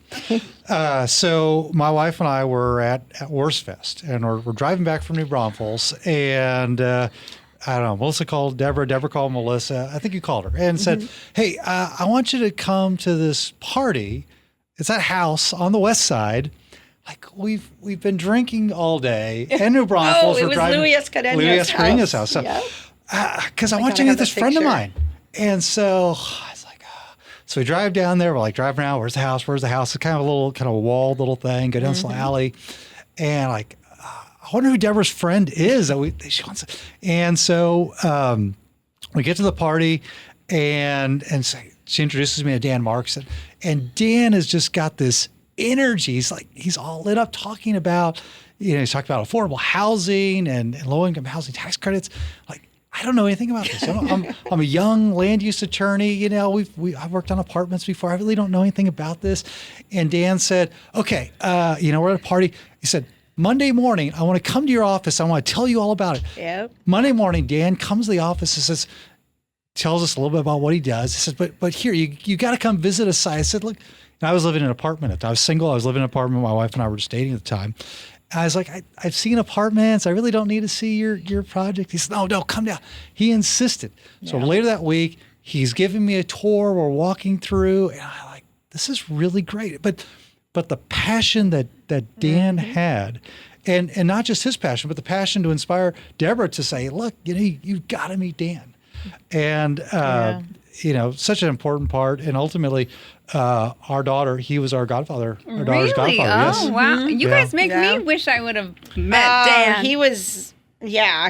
S4: So my wife and I were at Wurstfest, and we're driving back from New Braunfels, and I don't know, Melissa called Debra called Melissa. I think you called her and said, hey, I want you to come to this party. It's at a house on the west side. Like we've been drinking all day in New Braunfels.
S1: It was Louis Escadena's house.
S4: So, because I want you to meet this friend of mine. And so I was like, so we drive down there. We're like driving around. Where's the house? It's kind of a little, kind of a walled little thing. Go down this little alley. And like, I wonder who Debra's friend is that she wants to. And so we get to the party and so she introduces me to Dan Markson. And Dan has just got this energy. He's all lit up talking about, he's talking about affordable housing and low-income housing tax credits. Like, I don't know anything about this. I'm a young land use attorney. I've worked on apartments before. I really don't know anything about this. And Dan said, okay, we're at a party. He said, Monday morning, I want to come to your office. I want to tell you all about it.
S1: Yep.
S4: Monday morning, Dan comes to the office and tells us a little bit about what he does. He says, but here, you got to come visit us. I said, look, and I was living in an apartment. I was single. I was living in an apartment. My wife and I were just dating at the time. And I was like, I've seen apartments. I really don't need to see your project. He said, no, come down. He insisted. So later that week, he's giving me a tour. We're walking through, and I'm like, this is really great. But the passion that Dan had, and not just his passion, but the passion to inspire Debra to say, look, you've got to meet Dan. And, such an important part. And ultimately, our daughter, he was our godfather. Our daughter's godfather, yes.
S2: Oh, wow. You guys make me wish I would have met Dan.
S1: He was, but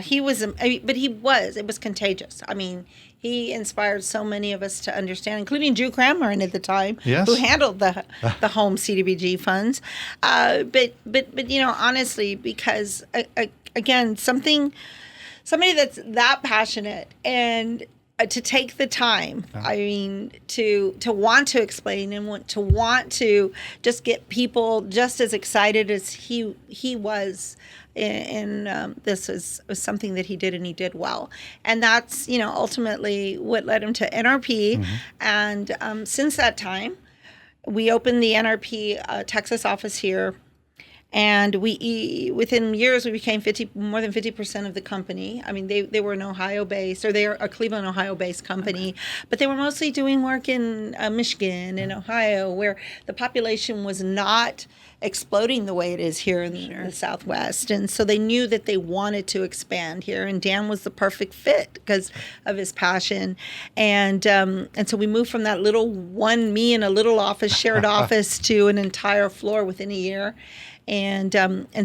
S1: it was contagious. I mean, he inspired so many of us to understand, including Drew Cranmer at the time, who handled the home CDBG funds. But honestly, because again, somebody that's that passionate and to take the time, I mean, to want to explain and want to just get people just as excited as he was. And this was something that he did, and he did well. And that's, ultimately what led him to NRP. And since that time, we opened the NRP Texas office here. And within years, we became more than 50% of the company. I mean, they were an Ohio-based, or they are a Cleveland, Ohio-based company, but they were mostly doing work in Michigan and Ohio, where the population was not exploding the way it is here in the Southwest. And so they knew that they wanted to expand here, and Dan was the perfect fit because of his passion. And so we moved from that me in a little office, shared office, to an entire floor within a year. And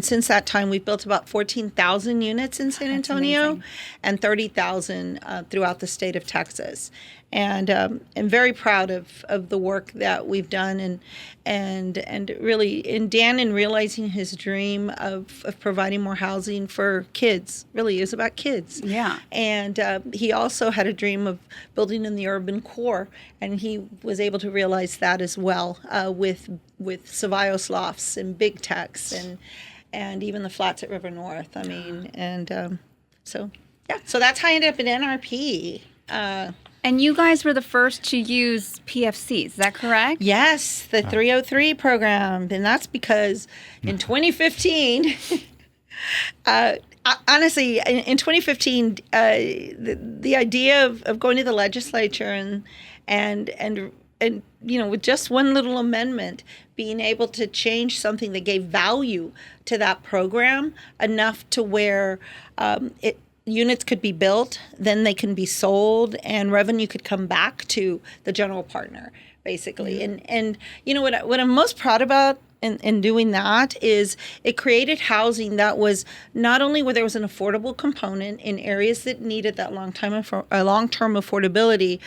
S1: since that time, we've built about 14,000 units in San Antonio and 30,000 throughout the state of Texas. And I'm very proud of the work that we've done, and really in Dan, in realizing his dream of providing more housing for kids. Really is about kids.
S2: Yeah.
S1: And he also had a dream of building in the urban core, and he was able to realize that as well with Cevallos Lofts and Big Tex and even the flats at River North. I mean, so that's how I ended up at NRP.
S2: And you guys were the first to use PFCs, is that correct?
S1: Yes, the 303 program. And that's because in 2015, honestly, in 2015, the idea of going to the legislature and with just one little amendment, being able to change something that gave value to that program enough to where units could be built, then they can be sold, and revenue could come back to the general partner, basically. And what I'm most proud about in doing that is it created housing that was not only where there was an affordable component in areas that needed that long-term affordability,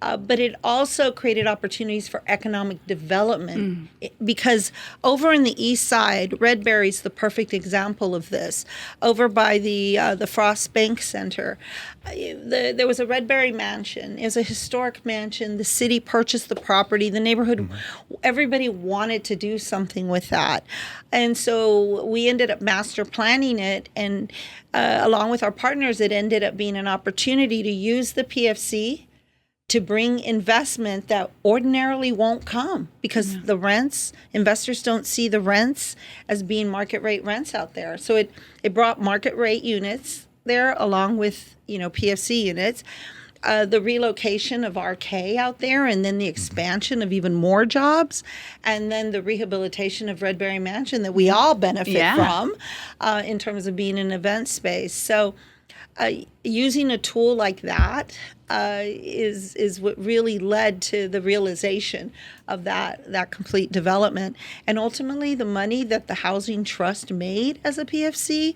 S1: but it also created opportunities for economic development because over in the east side, Redberry's the perfect example of this. Over by the Frost Bank Center, there was a Redberry mansion. It was a historic mansion. The city purchased the property. The neighborhood, everybody wanted to do something with that. And so we ended up master planning it. And along with our partners, it ended up being an opportunity to use the PFC to bring investment that ordinarily won't come because the rents, investors don't see the rents as being market rate rents out there. So it brought market rate units there along with, PFC units, the relocation of RK out there, and then the expansion of even more jobs, and then the rehabilitation of Redberry Mansion that we all benefit from in terms of being an event space. So using a tool like that is what really led to the realization of that complete development. And ultimately, the money that the Housing Trust made as a PFC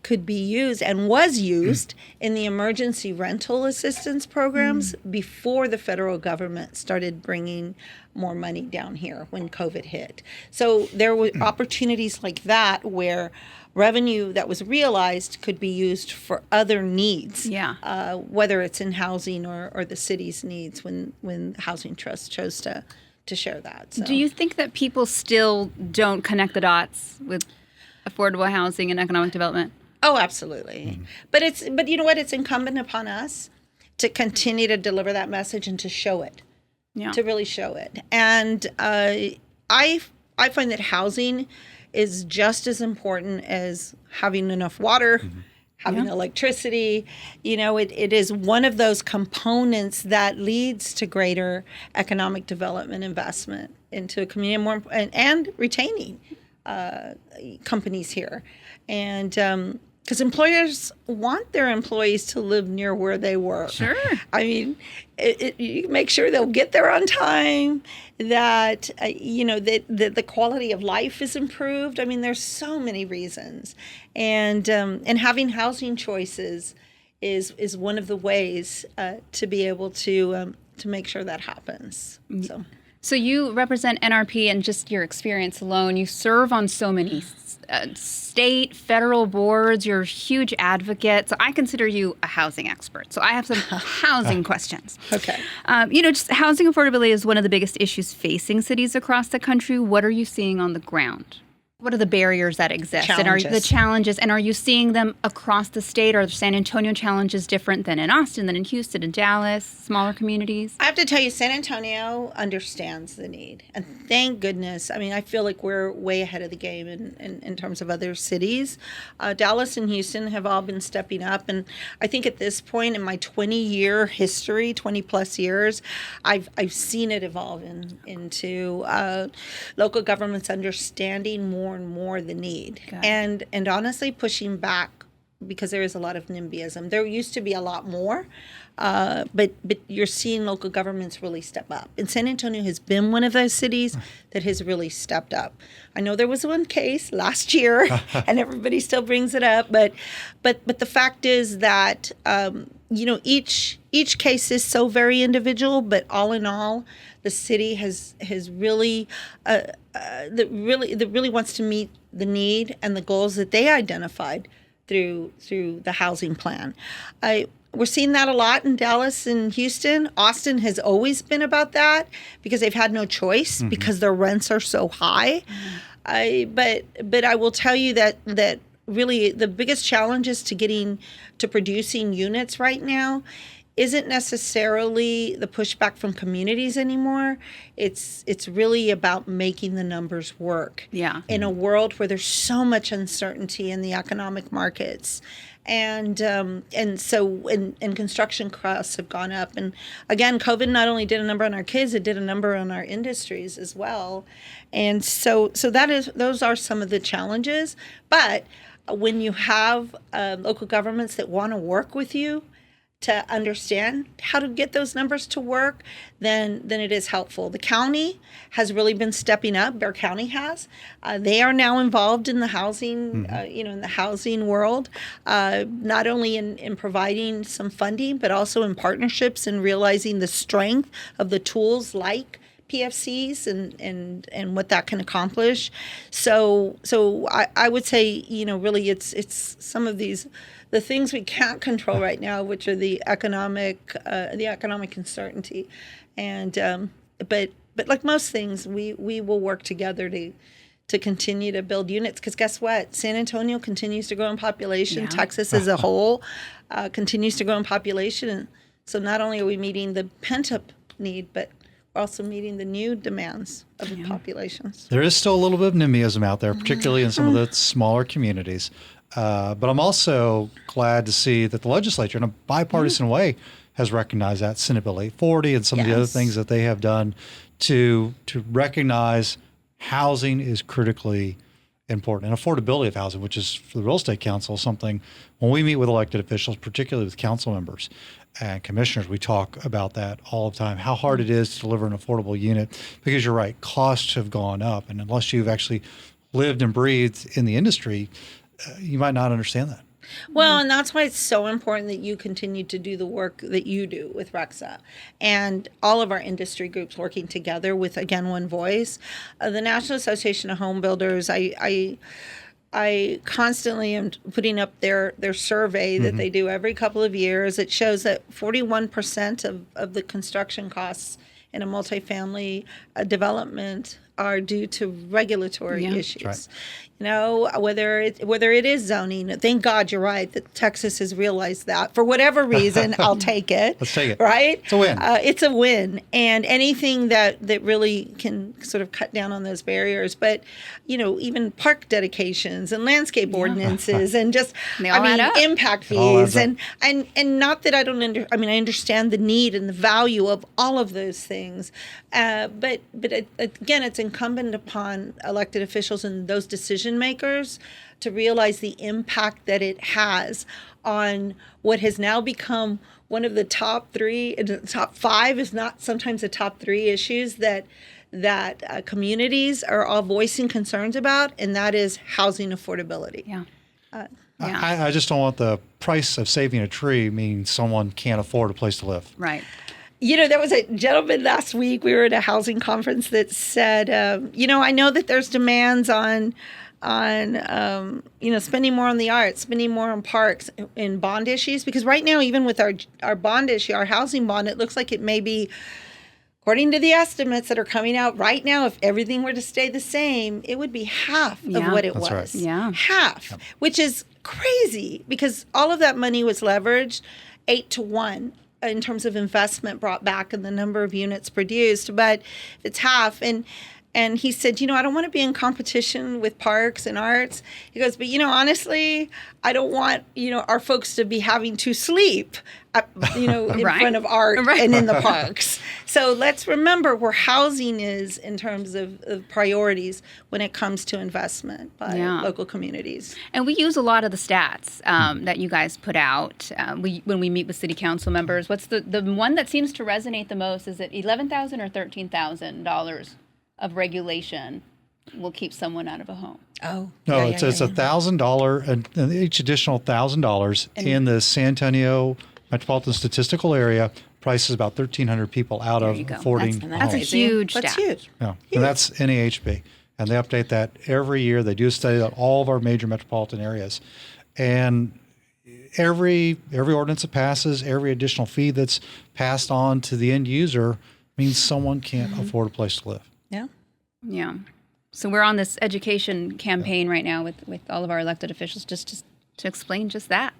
S1: could be used and was used in the emergency rental assistance programs before the federal government started bringing more money down here when COVID hit. So there were opportunities like that where revenue that was realized could be used for other needs, whether it's in housing or the city's needs when the Housing Trust chose to share that. So.
S2: Do you think that people still don't connect the dots with affordable housing and economic development?
S1: Oh, absolutely. But you know what? It's incumbent upon us to continue to deliver that message and to show it, to really show it. And I find that housing is just as important as having enough water, having electricity. It is one of those components that leads to greater economic development investment into a community and retaining companies here. And because employers want their employees to live near where they work.
S2: Sure.
S1: I mean, you make sure they'll get there on time, that, that the quality of life is improved. I mean, there's so many reasons. And having housing choices is one of the ways to be able to make sure that happens.
S2: So you represent NRP, and just your experience alone, you serve on so many state, federal boards. You're a huge advocate. So I consider you a housing expert. So I have some housing questions.
S1: Okay.
S2: Just housing affordability is one of the biggest issues facing cities across the country. What are you seeing on the ground? What are the barriers that exist?
S1: Challenges.
S2: And are the challenges, and are you seeing them across the state? Are the San Antonio challenges different than in Austin, than in Houston, and Dallas, smaller communities?
S1: I have to tell you, San Antonio understands the need. And thank goodness. I mean, I feel like we're way ahead of the game in terms of other cities. Dallas and Houston have all been stepping up. And I think at this point in my 20-year history, 20 plus years, I've seen it evolve into local governments understanding more and more the need, and honestly pushing back, because there is a lot of NIMBYism. There used to be a lot more, but you're seeing local governments really step up. And San Antonio has been one of those cities that has really stepped up. I know there was one case last year, and everybody still brings it up, but the fact is that each case is so very individual, but all in all, the city has really that really wants to meet the need and the goals that they identified through the housing plan. We're seeing that a lot in Dallas and Houston. Austin has always been about that because they've had no choice because their rents are so high. But I will tell you that really the biggest challenges to producing units right now isn't necessarily the pushback from communities anymore. It's really about making the numbers work.
S2: Yeah.
S1: In a world where there's so much uncertainty in the economic markets. And construction costs have gone up. And again, COVID not only did a number on our kids, it did a number on our industries as well. And so those are some of the challenges. But when you have local governments that want to work with you, to understand how to get those numbers to work, then it is helpful. The county has really been stepping up. Bear County has. They are now involved in the housing, in the housing world, not only in providing some funding, but also in partnerships and realizing the strength of the tools like PFCs and what that can accomplish. So I would say, really it's some of the things we can't control right now, which are the economic uncertainty, and but like most things, we will work together to continue to build units, because guess what? San Antonio continues to grow in population. Yeah. Texas as a whole continues to grow in population, and so not only are we meeting the pent-up need, but we're also meeting the new demands of the populations.
S4: There is still a little bit of NIMBYism out there, particularly in some of the smaller communities. But I'm also glad to see that the legislature, in a bipartisan way, has recognized that Senate Bill 840 and some of the other things that they have done to recognize housing is critically important, and affordability of housing, which is for the Real Estate Council, something when we meet with elected officials, particularly with council members and commissioners, we talk about that all the time, how hard it is to deliver an affordable unit, because you're right, costs have gone up. And unless you've actually lived and breathed in the industry, you might not understand that.
S1: Well, and that's why it's so important that you continue to do the work that you do with RECSA and all of our industry groups working together with, again, one voice. The National Association of Home Builders, I constantly am putting up their survey that they do every couple of years. It shows that 41% of the construction costs in a multifamily development are due to regulatory issues. Right. Whether it is zoning. Thank God you're right that Texas has realized that. For whatever reason, I'll take it.
S4: Let's take it.
S1: Right?
S4: It's a win.
S1: It's a win. And anything that really can sort of cut down on those barriers. But, even park dedications and landscape ordinances and just, impact fees. And not that I don't I understand the need and the value of all of those things. But again, it's incumbent upon elected officials and those decision makers to realize the impact that it has on what has now become one of the top 5, if not sometimes the top 3 issues that communities are all voicing concerns about, and that is housing affordability.
S2: Yeah.
S4: I just don't want the price of saving a tree meaning someone can't afford a place to live.
S2: Right.
S1: There was a gentleman last week, we were at a housing conference, that said, I know that there's demands on spending more on the arts, spending more on parks and bond issues, because right now, even with our bond issue, our housing bond, it looks like it may be, according to the estimates that are coming out right now, if everything were to stay the same, it would be half of what it was.
S4: Right.
S2: Yeah.
S1: Half, which is crazy, because all of that money was leveraged 8-to-1 in terms of investment brought back and the number of units produced, but it's half. And he said, I don't want to be in competition with parks and arts. He goes, but honestly, I don't want, our folks to be having to sleep, in front of art and in the parks. So let's remember where housing is in terms of priorities when it comes to investment by local communities.
S2: And we use a lot of the stats that you guys put out when we meet with city council members. What's the one that seems to resonate the most? Is it $11,000 or $13,000 of regulation will keep someone out of a home?
S1: Oh,
S4: no, it's $1,000, and each additional $1,000 in the San Antonio metropolitan statistical area prices about 1,300 people out of affording homes.
S2: That's a huge stat.
S1: That's huge.
S4: Yeah, and that's NAHB, and they update that every year. They do a study on all of our major metropolitan areas, and every ordinance that passes, every additional fee that's passed on to the end user means someone can't afford a place to live.
S2: Yeah. So we're on this education campaign right now with all of our elected officials just to explain just that.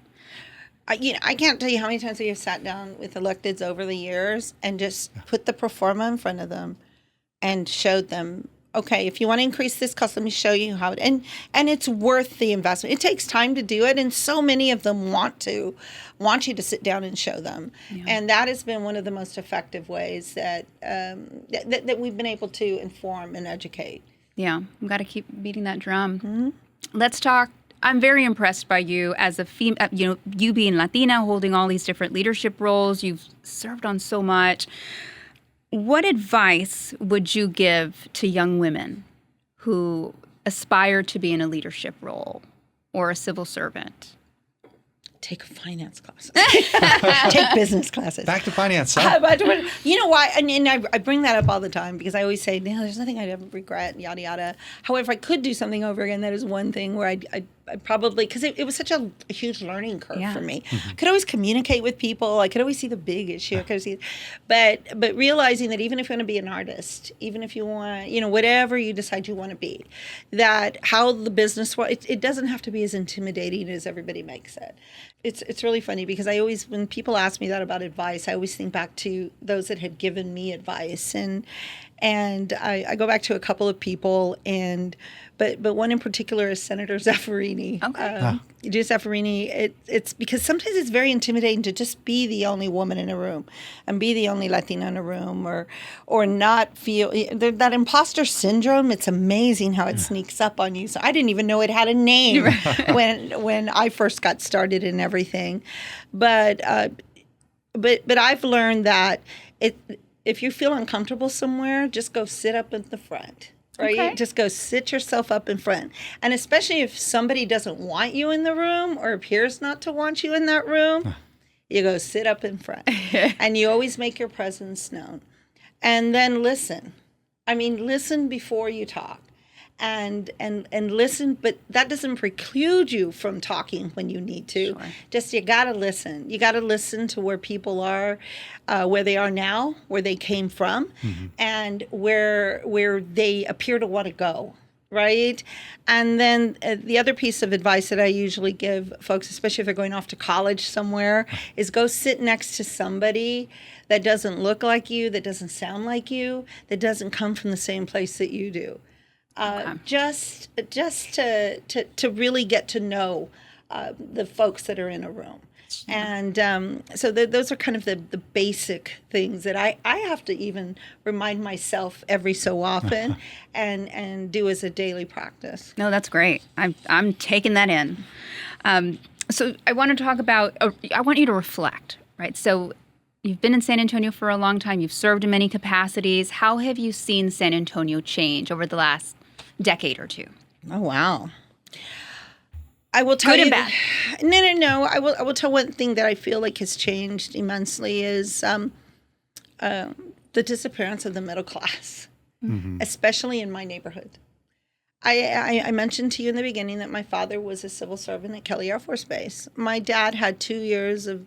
S1: I can't tell you how many times we have sat down with electeds over the years and just put the pro forma in front of them and showed them, okay, if you want to increase this cost, let me show you how. And it's worth the investment. It takes time to do it, and so many of them want you to sit down and show them. Yeah. And that has been one of the most effective ways that we've been able to inform and educate.
S2: Yeah, we've got to keep beating that drum. Mm-hmm. Let's talk I'm very impressed by you as a female, you being Latina, holding all these different leadership roles. You've served on so much. What advice would you give to young women who aspire to be in a leadership role or a civil servant?
S1: Take finance classes. Take business classes.
S4: Back to finance.
S1: You know why? And I bring that up all the time because I always say, no, there's nothing I'd ever regret, yada, yada. However, I could do something over again. That is one thing where I probably, because it was such a huge learning curve for me. I could always communicate with people. I could always see the big issue. I could see, but realizing that even if you want to be an artist, even if you want, whatever you decide you want to be, that how the business works, it doesn't have to be as intimidating as everybody makes it. It's really funny because I always, when people ask me that about advice, I always think back to those that had given me advice, and I go back to a couple of people, but one in particular is Senator Zaffirini.
S2: Okay.
S1: Joe Zaffirini. It's because sometimes it's very intimidating to just be the only woman in a room and be the only Latina in a room, or not feel that imposter syndrome. It's amazing how it sneaks up on you. So I didn't even know it had a name when I first got started in everything, but I've learned that if you feel uncomfortable somewhere, just go sit up at the front. Right?
S2: Okay.
S1: Just go sit yourself up in front. And especially if somebody doesn't want you in the room or appears not to want you in that room, you go sit up in front. And you always make your presence known. And then listen. I mean, listen before you talk. And listen, but that doesn't preclude you from talking when you need to.
S2: Sure.
S1: Just you gotta listen. You gotta listen to where people are, where they are now, where they came from, and where they appear to want to go. Right? And then the other piece of advice that I usually give folks, especially if they're going off to college somewhere, is go sit next to somebody that doesn't look like you, that doesn't sound like you, that doesn't come from the same place that you do. Just to really get to know the folks that are in a room. And so those are kind of the basic things that I have to even remind myself every so often and do as a daily practice.
S2: No, that's great. I'm taking that in. So I want to talk about, I want you to reflect, right? So you've been in San Antonio for a long time. You've served in many capacities. How have you seen San Antonio change over the last decade or two?
S1: Oh, wow. I will tell
S2: Good
S1: you.
S2: and bad.
S1: No. I will tell one thing that I feel like has changed immensely is the disappearance of the middle class, especially in my neighborhood. I mentioned to you in the beginning that my father was a civil servant at Kelly Air Force Base. My dad had 2 years of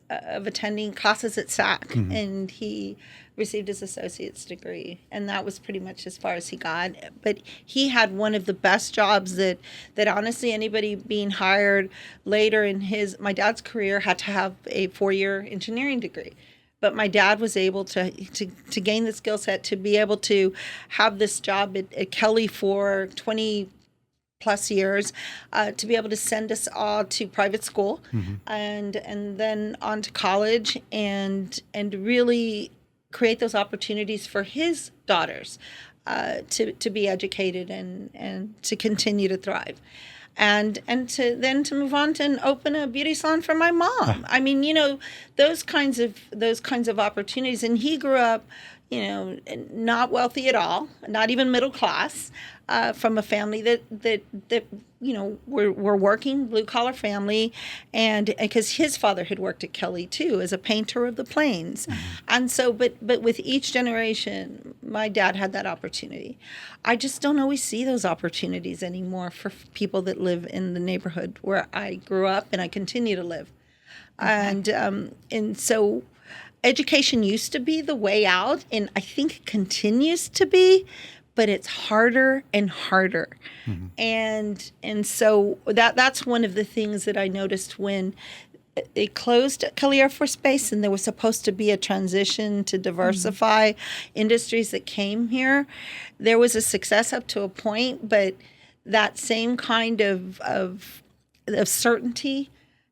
S1: attending classes at SAC, and he received his associate's degree, and that was pretty much as far as he got. But he had one of the best jobs that honestly anybody being hired later in my dad's career had to have a 4-year engineering degree. But my dad was able to gain the skill set to be able to have this job at Kelly for 20 plus years, to be able to send us all to private school and then on to college and really create those opportunities for his daughters to be educated and to continue to thrive. And to move on to open a beauty salon for my mom. I mean, those kinds of opportunities. And he grew up, not wealthy at all, not even middle class, from a family that were working, blue collar family, and because his father had worked at Kelly too as a painter of the planes, and so but with each generation, my dad had that opportunity. I just don't always see those opportunities anymore for people that live in the neighborhood where I grew up and I continue to live, and so. Education used to be the way out, and I think it continues to be, but it's harder and harder. And so that's one of the things that I noticed when it closed at Kelly Air Force Base, and there was supposed to be a transition to diversify industries that came here. There was a success up to a point, but that same kind of certainty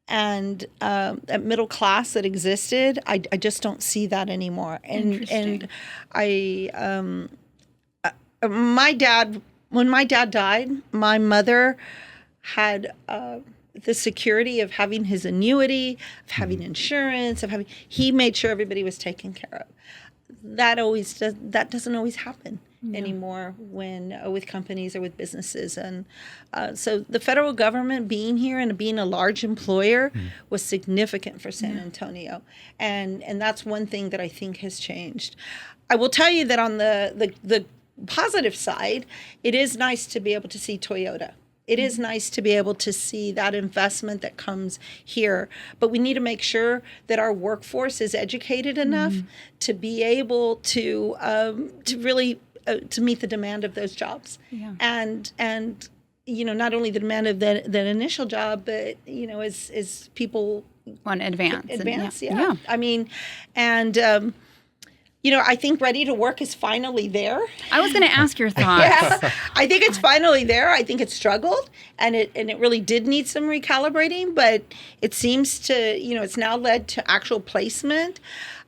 S1: and that middle class that existed, I just don't see that anymore. And my dad when my dad died, my mother had the security of having his annuity, of having insurance, he made sure everybody was taken care of. That doesn't always happen anymore when with companies or with businesses. And so the federal government being here and being a large employer was significant for San Antonio. And that's one thing that I think has changed. I will tell you that on the positive side, it is nice to be able to see Toyota. It is nice to be able to see that investment that comes here, but we need to make sure that our workforce is educated enough to be able to really to meet the demand of those jobs, and not only the demand of that initial job, but as people
S2: want to advance.
S1: Yeah. I mean, and. I think Ready to Work is finally there.
S2: I was going to ask your thoughts.
S1: I think it's finally there. I think it struggled, and it really did need some recalibrating, but it seems to, it's now led to actual placement.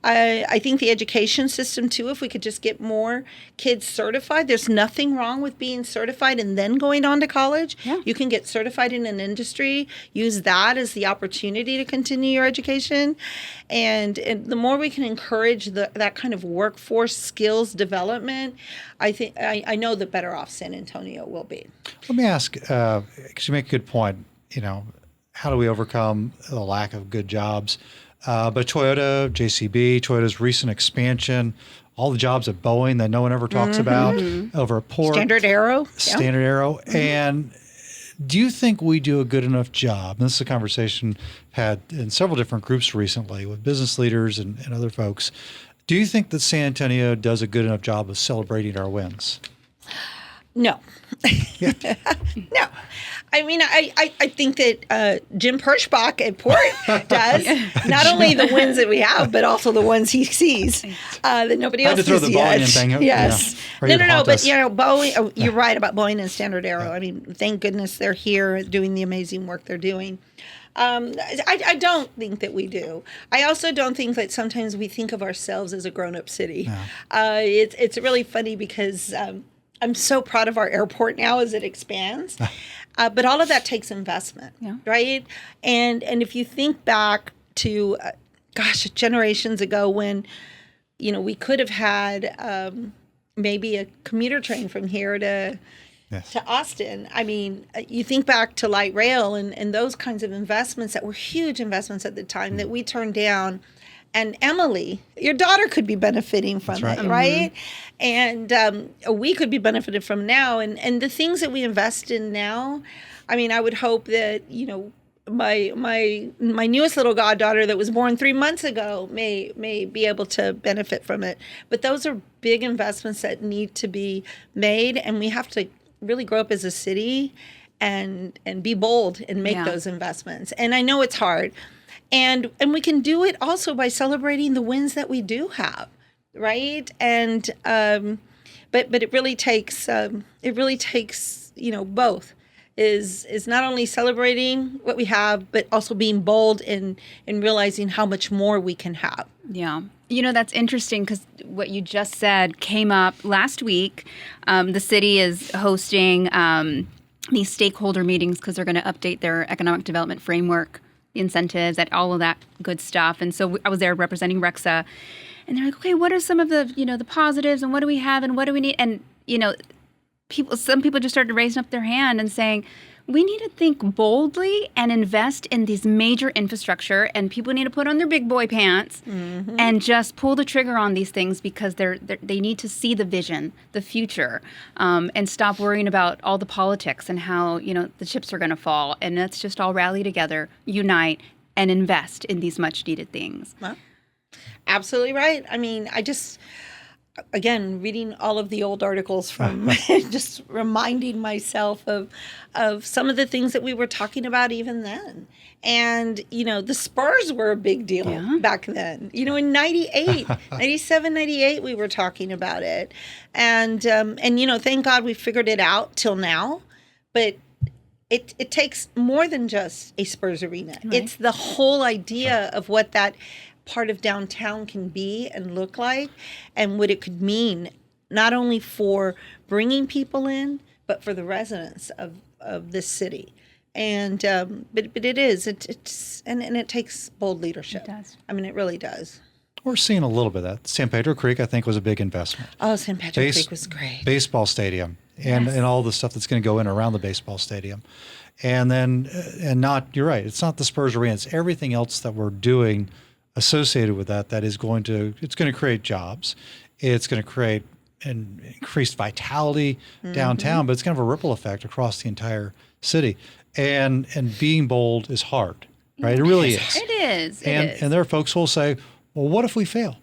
S1: I think the education system, too, if we could just get more kids certified. There's nothing wrong with being certified and then going on to college. Yeah. You can get certified in an industry, use that as the opportunity to continue your education. And the more we can encourage that kind of workforce skills development, I know the better off San Antonio will be.
S4: Let me ask, because you make a good point, how do we overcome the lack of good jobs? But Toyota, JCB, Toyota's recent expansion, all the jobs at Boeing that no one ever talks about over at Port.
S1: Standard Aero.
S4: And do you think we do a good enough job? And this is a conversation I've had in several different groups recently with business leaders and other folks. Do you think that San Antonio does a good enough job of celebrating our wins?
S1: No. No. I mean, I think that Jim Perschbach at Port does not only the wins that we have, but also the ones he sees that nobody else sees yet.
S4: I had to throw the Boeing thing.
S1: Yes. No. But Boeing. You're right about Boeing and Standard Aero. I mean, thank goodness they're here doing the amazing work they're doing. I don't think that we do. I also don't think that sometimes we think of ourselves as a grown-up city. No. It's really funny because I'm so proud of our airport now as it expands. But all of that takes investment, right? And if you think back to, generations ago when, we could have had maybe a commuter train from here to Austin. I mean, you think back to light rail and those kinds of investments that were huge investments at the time that we turned down. And Emily, your daughter could be benefiting from it, right? And we could be benefiting from now. And the things that we invest in now, I mean, I would hope that, my newest little goddaughter that was born 3 months ago may be able to benefit from it. But those are big investments that need to be made, and we have to really grow up as a city and be bold and make those investments. And I know it's hard. And we can do it also by celebrating the wins that we do have, right? And but it really takes both. Is not only celebrating what we have, but also being bold in realizing how much more we can have.
S2: Yeah. That's interesting because what you just said came up last week. The city is hosting these stakeholder meetings because they're going to update their economic development framework, the incentives, all of that good stuff. And so I was there representing RECSA, and they're like, okay, what are some of the, the positives, and what do we have, and what do we need? And, some people just started raising up their hand and saying, we need to think boldly and invest in these major infrastructure, and people need to put on their big boy pants and just pull the trigger on these things because they need to see the vision, the future, and stop worrying about all the politics and how, the chips are going to fall. And let's just all rally together, unite, and invest in these much needed things.
S1: Well, absolutely right. I mean, again, reading all of the old articles from just reminding myself of some of the things that we were talking about even then. And, the Spurs were a big deal back then. In 98, 97, 98, we were talking about it. And thank God we figured it out till now. But it takes more than just a Spurs arena. Right. It's the whole idea of what that part of downtown can be and look like, and what it could mean not only for bringing people in, but for the residents of this city. And but it is it's and it takes bold leadership.
S2: It does.
S1: I mean, it really does.
S4: We're seeing a little bit of that. San Pedro Creek, I think, was a big investment.
S1: Oh, San Pedro Creek was great.
S4: Baseball stadium and all the stuff that's going to go in around the baseball stadium. And then, you're right, it's not the Spurs Arena, it's everything else that we're doing associated with that is going to create jobs. It's going to create an increased vitality downtown, but it's going to have a ripple effect across the entire city. And being bold is hard, right? It really is.
S2: It is.
S4: And there are folks who will say, well, what if we fail?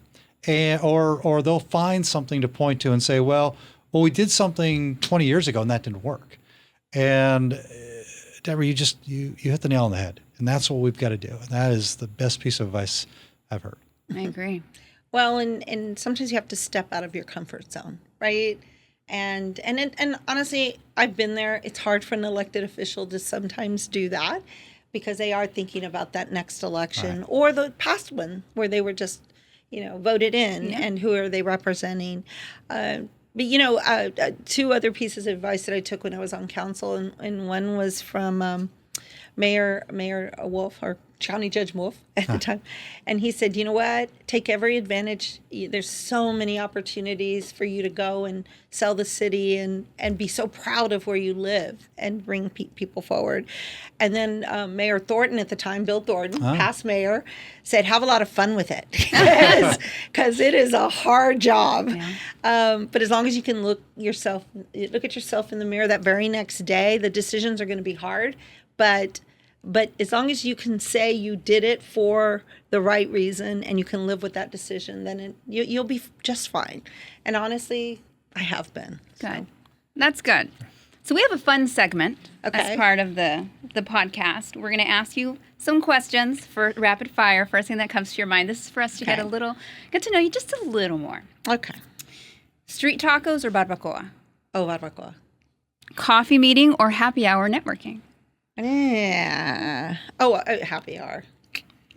S4: Or they'll find something to point to and say, well, we did something 20 years ago and that didn't work. And Debra, you hit the nail on the head. And that's what we've got to do. And that is the best piece of advice I've heard.
S2: I agree.
S1: Well, and sometimes you have to step out of your comfort zone, right? And honestly, I've been there. It's hard for an elected official to sometimes do that because they are thinking about that next election or the past one where they were just, voted in and who are they representing. But, two other pieces of advice that I took when I was on council, and one was from Mayor Wolf, or County Judge Wolf at the time. And he said, you know what, take every advantage. There's so many opportunities for you to go and sell the city and be so proud of where you live and bring people forward. And then Mayor Thornton at the time, Bill Thornton, past mayor, said, have a lot of fun with it because it is a hard job. Yeah. But as long as you can look at yourself in the mirror that very next day, the decisions are going to be hard. But as long as you can say you did it for the right reason and you can live with that decision, then you'll be just fine. And honestly, I have been.
S2: Good. That's good. So we have a fun segment as part of the podcast. We're going to ask you some questions for rapid fire. First thing that comes to your mind. This is for us to get to know you just a little more.
S1: Okay.
S2: Street tacos or barbacoa?
S1: Oh, barbacoa.
S2: Coffee meeting or happy hour networking?
S1: Yeah. Oh, happy hour.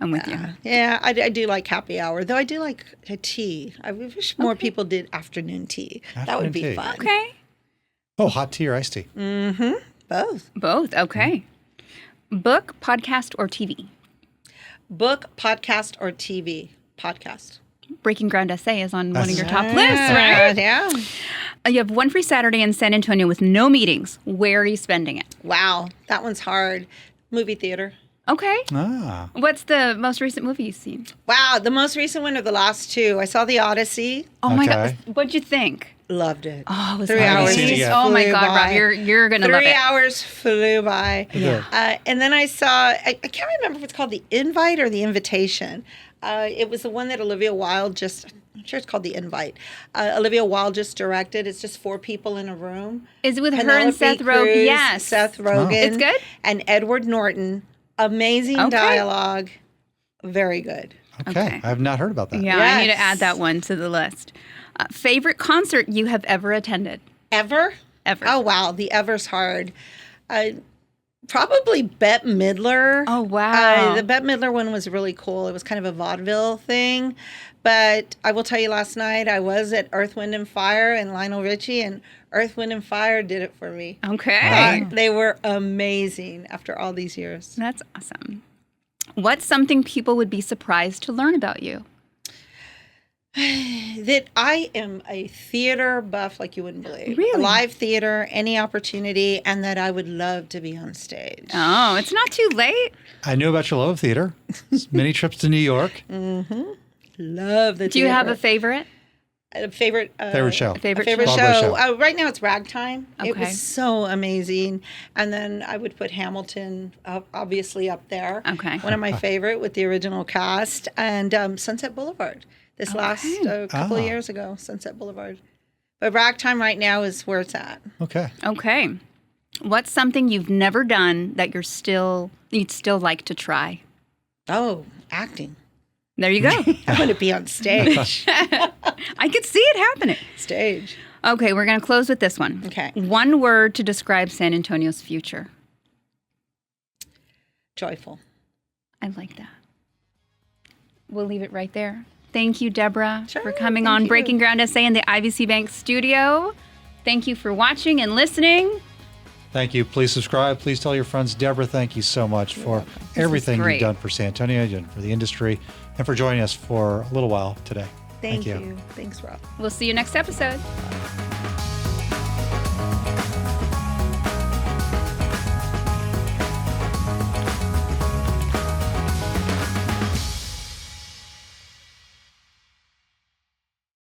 S2: I'm with you.
S1: Yeah, I do like happy hour, though I do like a tea. I wish more people did afternoon tea. That would be fun.
S2: Okay.
S4: Oh, hot tea or iced tea?
S1: Mm-hmm. Both.
S2: Both, okay. Book, podcast, or TV?
S1: Book, podcast, or TV? Podcast.
S2: Breaking Ground Essay is on one of your top lists, right?
S1: Yeah.
S2: You have one free Saturday in San Antonio with no meetings. Where are you spending it?
S1: Wow, that one's hard. Movie theater.
S2: Okay.
S4: Ah.
S2: What's the most recent movie you've seen?
S1: Wow, the most recent one of the last two. I saw The Odyssey.
S2: Oh my God. What'd you think?
S1: Loved it.
S2: Oh, it was
S1: 3 hours.
S2: Oh my God, Rob, you're gonna love it.
S1: 3 hours flew by.
S2: Yeah.
S1: And then I saw, I can't remember if it's called The Invite or The Invitation. It was the one that Olivia Wilde I'm sure it's called The Invite. Olivia Wilde just directed. It's just 4 people in a room.
S2: Is it with her and Seth Rogen? Yes.
S1: Seth Rogen.
S2: It's good?
S1: And Edward Norton. Amazing dialogue. Very good.
S4: Okay. I have not heard about that.
S2: Yeah, I need to add that one to the list. Favorite concert you have ever attended?
S1: Ever? Oh, wow. The ever's hard. Probably Bette Midler.
S2: Oh, wow.
S1: The Bette Midler one was really cool. It was kind of a vaudeville thing. But I will tell you, last night I was at Earth, Wind & Fire and Lionel Richie, and Earth, Wind & Fire did it for me.
S2: Okay.
S1: They were amazing after all these years.
S2: That's awesome. What's something people would be surprised to learn about you?
S1: That I am a theater buff like you wouldn't believe.
S2: Really?
S1: Live theater, any opportunity, and that I would love to be on stage.
S2: Oh, it's not too late.
S4: I knew about your love of theater. Many trips to New York.
S1: Mm-hmm. Love the theater.
S2: Do you have a favorite?
S1: Favorite
S4: show.
S1: Favorite
S4: Broadway
S1: show. Right now it's Ragtime.
S2: Okay.
S1: It was so amazing. And then I would put Hamilton obviously up there.
S2: Okay.
S1: One of my favorite with the original cast. And Sunset Boulevard. This last couple of years ago, Sunset Boulevard. But Ragtime right now is where it's at.
S4: Okay.
S2: Okay. What's something you've never done that you'd still like to try?
S1: Oh, acting.
S2: There you go.
S1: I want to be on stage.
S2: I could see it happening.
S1: Stage.
S2: Okay, we're going to close with this one.
S1: Okay.
S2: One word to describe San Antonio's future.
S1: Joyful.
S2: I like that. We'll leave it right there. Thank you, Debra, for coming
S1: thank
S2: on
S1: you.
S2: Breaking Ground Essay in the IBC Bank studio. Thank you for watching and listening.
S4: Thank you. Please subscribe. Please tell your friends. Deborah, thank you so much for everything you've done for San Antonio and for the industry and for joining us for a little while today.
S1: Thank you. Thanks, Rob.
S2: We'll see you next episode.